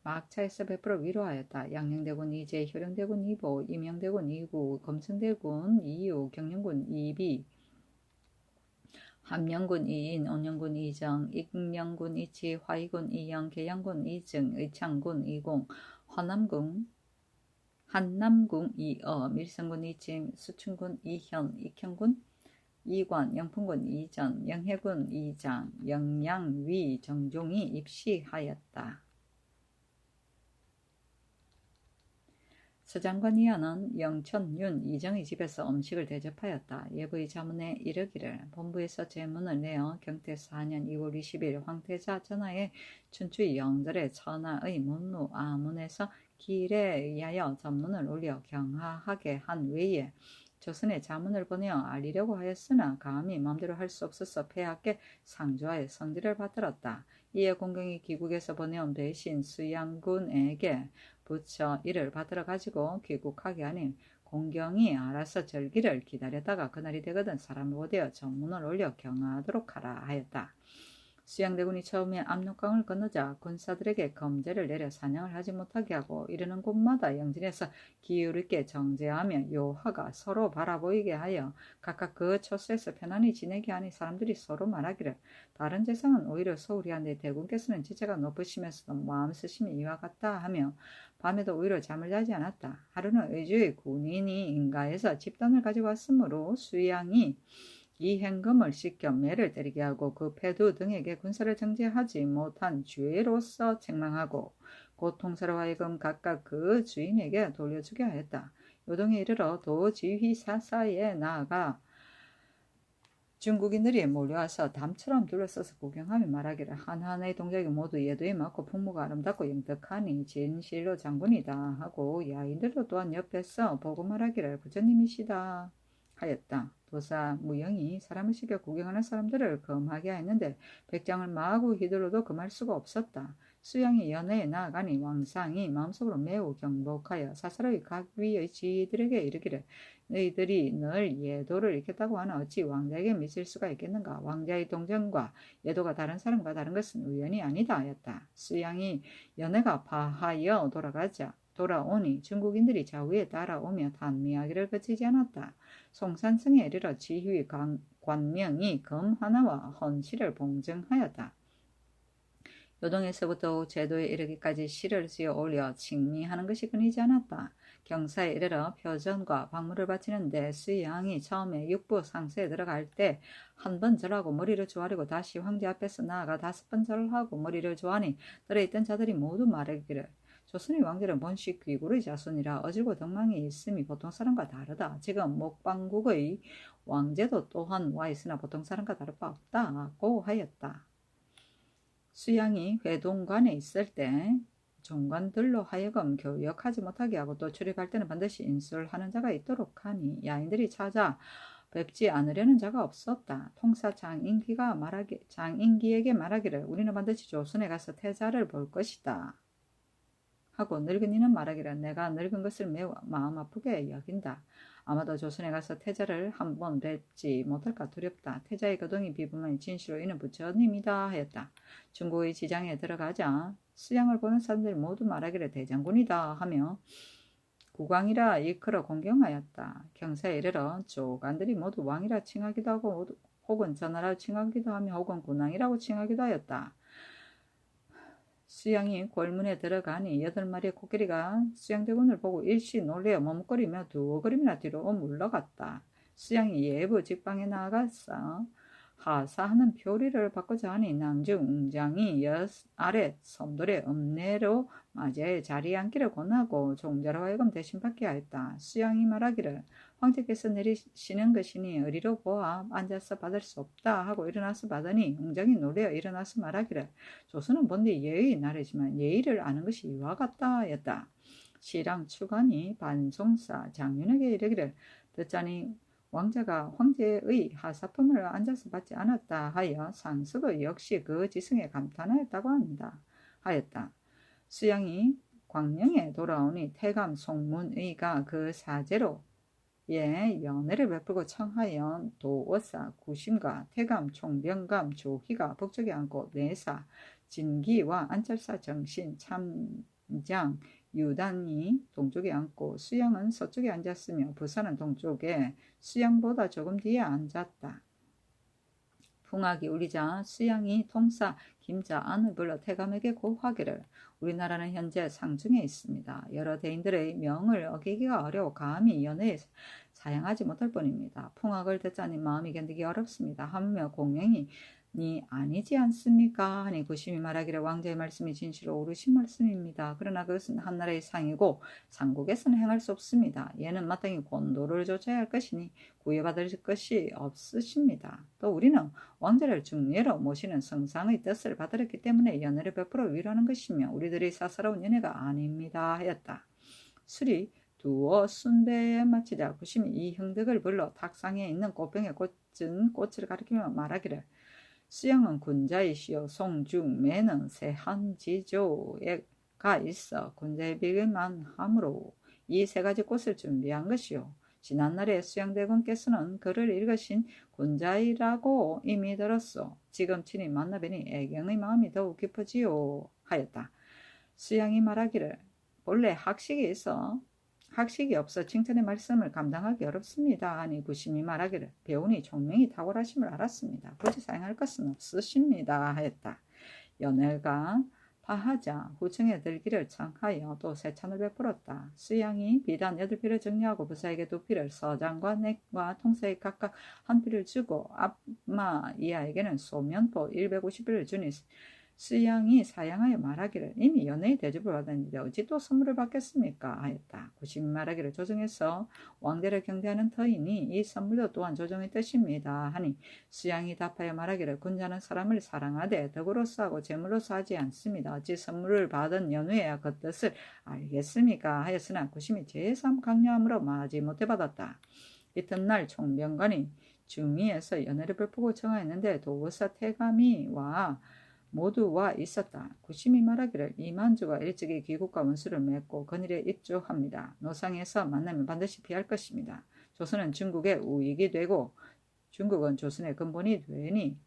막차에서 베풀어 위로하였다. 양녕대군 2제, 효령대군 2보, 임영대군 2구, 검승대군 2유, 경영군 2비, 함영군 2인, 온영군 2정, 익영군 2치, 화이군 2영, 계양군 2증, 의창군 2공, 한남군 2어, 밀성군 2침, 수춘군 2현, 익형군 2관, 영풍군 2전, 영해군 2장, 영양위 정종이 입시하였다. 서장관 이하는 영천윤 이정의 집에서 음식을 대접하였다. 예부의 자문에 이르기를 본부에서 제문을 내어 경태 4년 2월 20일 황태자 전하의 춘추의 영절의 천하의 문무 아문에서 길에 의하여 전문을 올려 경하하게 한 외에 조선에 자문을 보내어 알리려고 하였으나 감히 마음대로 할 수 없어서 폐하께 상조하여 성지를 받들었다. 이에 공경이 귀국에서 보내온 배신 수양군에게 붙여 이를 받들어 가지고 귀국하게 하니 공경이 알아서 절기를 기다렸다가 그날이 되거든 사람을 보내어 전문을 올려 경하하도록 하라 하였다. 수양대군이 처음에 압록강을 건너자 군사들에게 검제를 내려 사냥을 하지 못하게 하고 이르는 곳마다 영진에서 기울이게 정죄하며 요하가 서로 바라보이게 하여 각각 그 처소에서 편안히 지내게 하니 사람들이 서로 말하기를 다른 재상은 오히려 소홀히 한데 대군께서는 지체가 높으시면서도 마음 쓰심이 이와 같다 하며 밤에도 오히려 잠을 자지 않았다. 하루는 의주의 군인이 인가에서 집단을 가지고 왔으므로 수양이 이 행금을 씻겨 매를 때리게 하고 그 패두 등에게 군사를 정죄하지 못한 죄로서 책망하고 고통스러워 하여금 각각 그 주인에게 돌려주게 하였다. 요동에 이르러 도지휘사사에 나아가 중국인들이 몰려와서 담처럼 둘러서서 구경하며 말하기를 한한의 동작이 모두 예도에 맞고 풍무가 아름답고 영특하니 진실로 장군이다 하고 야인들도 또한 옆에서 보고 말하기를 부처님이시다 하였다. 도사 무영이 사람을 시켜 구경하는 사람들을 금하게 하였는데 백장을 마구 휘둘러도 금할 수가 없었다. 수양이 연회에 나아가니 왕상이 마음속으로 매우 경복하여 사사로이 각 위의 지들에게 이르기를 너희들이 늘 예도를 읽겠다고 하나 어찌 왕자에게 미칠 수가 있겠는가. 왕자의 동정과 예도가 다른 사람과 다른 것은 우연이 아니다 하였다. 수양이 연회가 파하여 돌아오니 중국인들이 좌우에 따라오며 단미하기를 그치지 않았다. 송산성에 이르러 지휘 관명이 금 하나와 헌시를 봉증하였다. 요동에서부터 제도에 이르기까지 시를 지어 올려 칭미하는 것이 끊이지 않았다. 경사에 이르러 표전과 박물을 바치는데 수양이 처음에 육부 상세에 들어갈 때 한 번 절하고 머리를 조아리고 다시 황제 앞에서 나아가 5번 절하고 머리를 조아니 들어있던 자들이 모두 말하기를 조선의 왕들은 본식 귀구의 자손이라 어지고 덕망이 있음이 보통 사람과 다르다. 지금 목방국의 왕제도 또한 와 있으나 보통 사람과 다를 바 없다고 하였다. 수양이 회동관에 있을 때 종관들로 하여금 교역하지 못하게 하고 또 출입할 때는 반드시 인술하는 자가 있도록 하니 야인들이 찾아 뵙지 않으려는 자가 없었다. 통사 장인기에게 말하기를 우리는 반드시 조선에 가서 태자를 볼 것이다 하고 늙은이는 말하기를 내가 늙은 것을 매우 마음 아프게 여긴다. 아마도 조선에 가서 태자를 한번 뵙지 못할까 두렵다. 태자의 거동이 비범한 진실로 이는 부처님이다 하였다. 중국의 지장에 들어가자 수양을 보는 사람들이 모두 말하기를 대장군이다 하며 국왕이라 일컬어 공경하였다. 경사에 이르러 조간들이 모두 왕이라 칭하기도 하고 혹은 전하라 칭하기도 하며 혹은 군왕이라고 칭하기도 하였다. 수양이 골문에 들어가니 8마리의 코끼리가 수양대군을 보고 일시 놀래어 머뭇거리며 두어 걸음이나 뒤로 물러갔다. 수양이 예부 직방에 나아가서 하사하는 표리를 받고자 하니 낭중장이 아래 섬돌의 읍내로 맞이해 자리에 앉기를 권하고 종자로 하여금 대신 받게 하였다. 수양이 말하기를 황제께서 내리시는 것이니 의리로 보아 앉아서 받을 수 없다 하고 일어나서 받으니 웅장이 노래어 일어나서 말하기를 조선은 본디 예의 나르지만 예의를 아는 것이 이와 같다 하였다. 시랑 추관이 반송사 장윤에게 이르기를 듣자니 왕자가 황제의 하사품을 앉아서 받지 않았다 하여 상석의 역시 그 지승에 감탄하였다고 합니다. 하였다. 수양이 광명에 돌아오니 태감 송문의가 그 사제로 연회를 베풀고 청하여 도어사 구심과 태감 총병감 조희가 북쪽에 앉고 내사 진기와 안철사 정신 참장 유단이 동쪽에 앉고 수양은 서쪽에 앉았으며 부사는 동쪽에 수양보다 조금 뒤에 앉았다. 풍악이 울리자 수양이 통사 김자 안을 불러 태감에게 고하기를 우리나라는 현재 상중에 있습니다. 여러 대인들의 명을 어기기가 어려워 감히 연회에 사양하지 못할 뿐입니다. 풍악을 듣자니 마음이 견디기 어렵습니다. 하며 공명이 니 아니지 않습니까? 하니 구심이 말하기를 왕자의 말씀이 진실로 옳으신 말씀입니다. 그러나 그것은 한나라의 상이고 상국에서는 행할 수 없습니다. 얘는 마땅히 권도를 조쳐야 할 것이니 구애받을 것이 없으십니다. 또 우리는 왕자를 중례로 모시는 성상의 뜻을 받들었기 때문에 연회를 베풀어 위로하는 것이며 우리들의 사사로운 연회가 아닙니다 하였다. 술이 두어 순배에 마치자 구심이 이 형덕을 불러 탁상에 있는 꽃병에 꽂은 꽃을 가리키며 말하기를 수양은 군자이시오 송중 매는 세한지조가 있어 군자의 비길만 함으로 이 3가지 꽃을 준비한 것이요 지난날에 수양대군께서는 그를 읽으신 군자이라고 이미 들었소. 지금 친히 만나뵈니 애경의 마음이 더욱 깊어지요 하였다. 수양이 말하기를 본래 학식이 없어 칭찬의 말씀을 감당하기 어렵습니다. 하니 구심이 말하기를 배우니 총명이 탁월하심을 알았습니다. 굳이 사용할 것은 없으십니다. 하였다. 연애가 파하자 후층에 들기를 청하여 또 세찬을 베풀었다. 수양이 비단 8필을 정리하고 부사에게 2필을 서장과 넥과 통사에 각각 1필을 주고 앞마 이하에게는 소면포 150필을 주니 수양이 사양하여 말하기를 이미 연애의 대접을 받았는데 어찌 또 선물을 받겠습니까? 하였다. 구심이 말하기를 조정에서 왕대를 경대하는 터이니 이 선물도 또한 조정의 뜻입니다. 하니 수양이 답하여 말하기를 군자는 사람을 사랑하되 덕으로서 하고 재물로서 하지 않습니다. 어찌 선물을 받은 연후에야 그 뜻을 알겠습니까? 하였으나 구심이 제3 강요함으로 말하지 못해 받았다. 이튿날 총병관이 중위에서 연회를 베푸고 청하였는데 도의사 태감이와 모두 와 있었다. 구심이 말하기를 이만주가 일찍이 귀국과 원수를 맺고 건일에 입주합니다. 노상에서 만나면 반드시 피할 것입니다. 조선은 중국의 우익이 되고 중국은 조선의 근본이 되니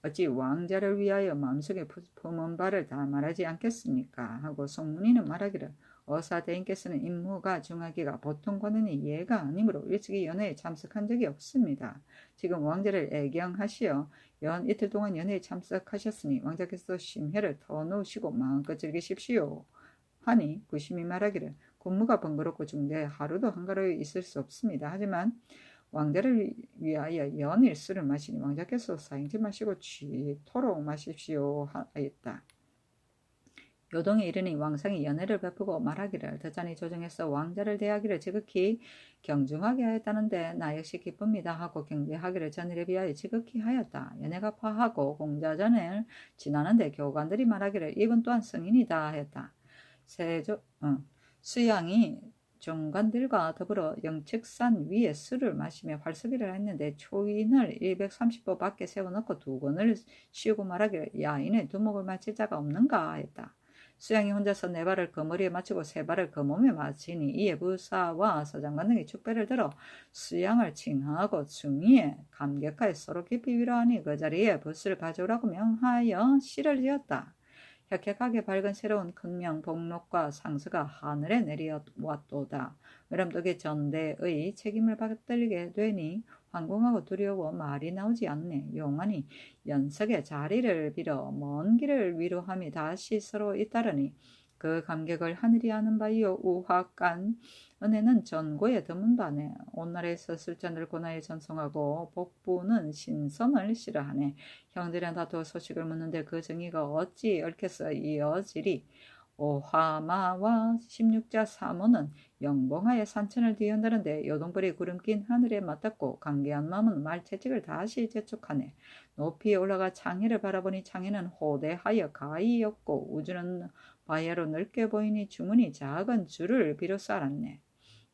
어찌 왕자를 위하여 마음속에 품은 바를 다 말하지 않겠습니까? 하고 송문희는 말하기를 어사대인께서는 임무가 중하기가 보통 관원의 예가 아니므로 일찍이 연회에 참석한 적이 없습니다. 지금 왕자를 애경하시어 연 이틀 동안 연회에 참석하셨으니 왕자께서 심혈을 터놓으시고 마음껏 즐기십시오. 하니 구심이 말하기를 군무가 번거롭고 중대해 하루도 한가로이 있을 수 없습니다. 하지만 왕자를 위하여 연일술을 마시니 왕자께서 사행지 마시고 취토록 마십시오 하였다. 요동에 이르니 왕상이 연회를 베푸고 말하기를 더자니 조정에서 왕자를 대하기를 지극히 경중하게 하였다는데 나 역시 기쁩니다 하고 경배하기를 전일에 비하여 지극히 하였다. 연회가 파하고 공자전을 지나는데 교관들이 말하기를 이분 또한 성인이다 하였다. 수양이 종관들과 더불어 영측산 위에 술을 마시며 활쏘기를 했는데 초인을 130보 밖에 세워놓고 2권을 씌우고 말하기를 야 이내 두목을 맞힐 자가 없는가 하였다. 수양이 혼자서 4발을 그 머리에 맞추고 3발을 그 몸에 맞히니 이에 부사와 서장관 등이 축배를 들어 수양을 칭하고 중위에 감격하여 서로 깊이 위로하니 그 자리에 붓을 가져오라고 명하여 시를 지었다. 혁혁하게 밝은 새로운 큰명 복록과 상수가 하늘에 내려왔도다. 외람독의 전대의 책임을 받들게 되니 황공하고 두려워 말이 나오지 않네. 용안이 연석의 자리를 빌어 먼 길을 위로함이 다시 서로 잇따르니 그 감격을 하늘이 아는 바이요 우화간 은혜는 전고에 드문 바네. 온날에서 술잔을 고나에 전송하고 복부는 신선을 싫어하네. 형들이랑 다투어 소식을 묻는데 그 정의가 어찌 얽혀서 이어지리. 오화마와 16자 사모는 영봉하에 산천을 뒤흔드는데 요동벌이 구름 낀 하늘에 맞닿고 강개한 마음은 말채찍을 다시 재촉하네. 높이 올라가 창해를 바라보니 창해는 호대하여 가이였고 우주는 바야로 넓게 보이니 주문이 작은 줄을 비로소 알았네.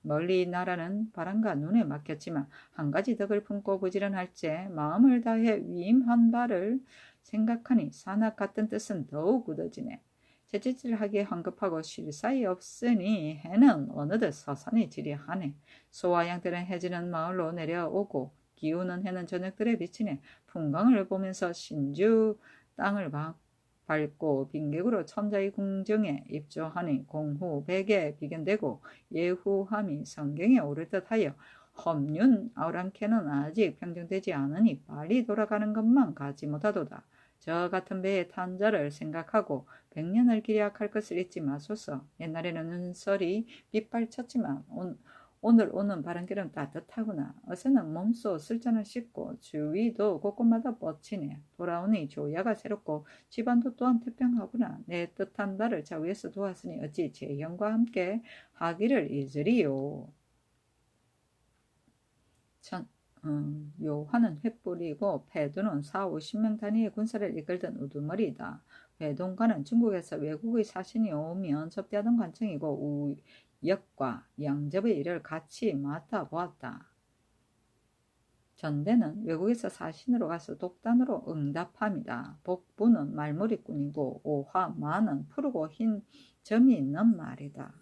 멀리 나라는 바람과 눈에 막혔지만 한 가지 덕을 품고 부지런할제 마음을 다해 위임한 바를 생각하니 산악 같은 뜻은 더욱 굳어지네. 채찍질하기에 황급하고 쉴 사이 없으니 해는 어느덧 서산이 지리하네. 소와 양들은 해지는 마을로 내려오고 기우는 해는 저녁들에 비치네. 풍광을 보면서 신주 땅을 밟고 빈객으로 천자의 궁정에 입조하니 공후 백에 비견되고 예후함이 성경에 오를 듯하여 험륜 아우랑캐는 아직 평정되지 않으니 빨리 돌아가는 것만 가지 못하도다. 저 같은 배에 탄 자를 생각하고 100년을 기약할 것을 잊지 마소서. 옛날에는 눈설이 빗발쳤지만 오늘 오는 바람길은 따뜻하구나. 어제는 몸소 술잔을 씻고 주위도 곳곳마다 뻗치네. 돌아오니 조야가 새롭고 집안도 또한 태평하구나. 내 뜻한 바를 자 위에서 도왔으니 어찌 제 형과 함께 하기를 잊으리요. 요한은 횃불이고 패두는 40-50명 단위의 군사를 이끌던 우두머리이다. 회동관은 중국에서 외국의 사신이 오면 접대하던 관청이고 우역과 양접의 일을 같이 맡아보았다. 전대는 외국에서 사신으로 가서 독단으로 응답합니다. 복부는 말머리꾼이고 오화마는 푸르고 흰 점이 있는 말이다.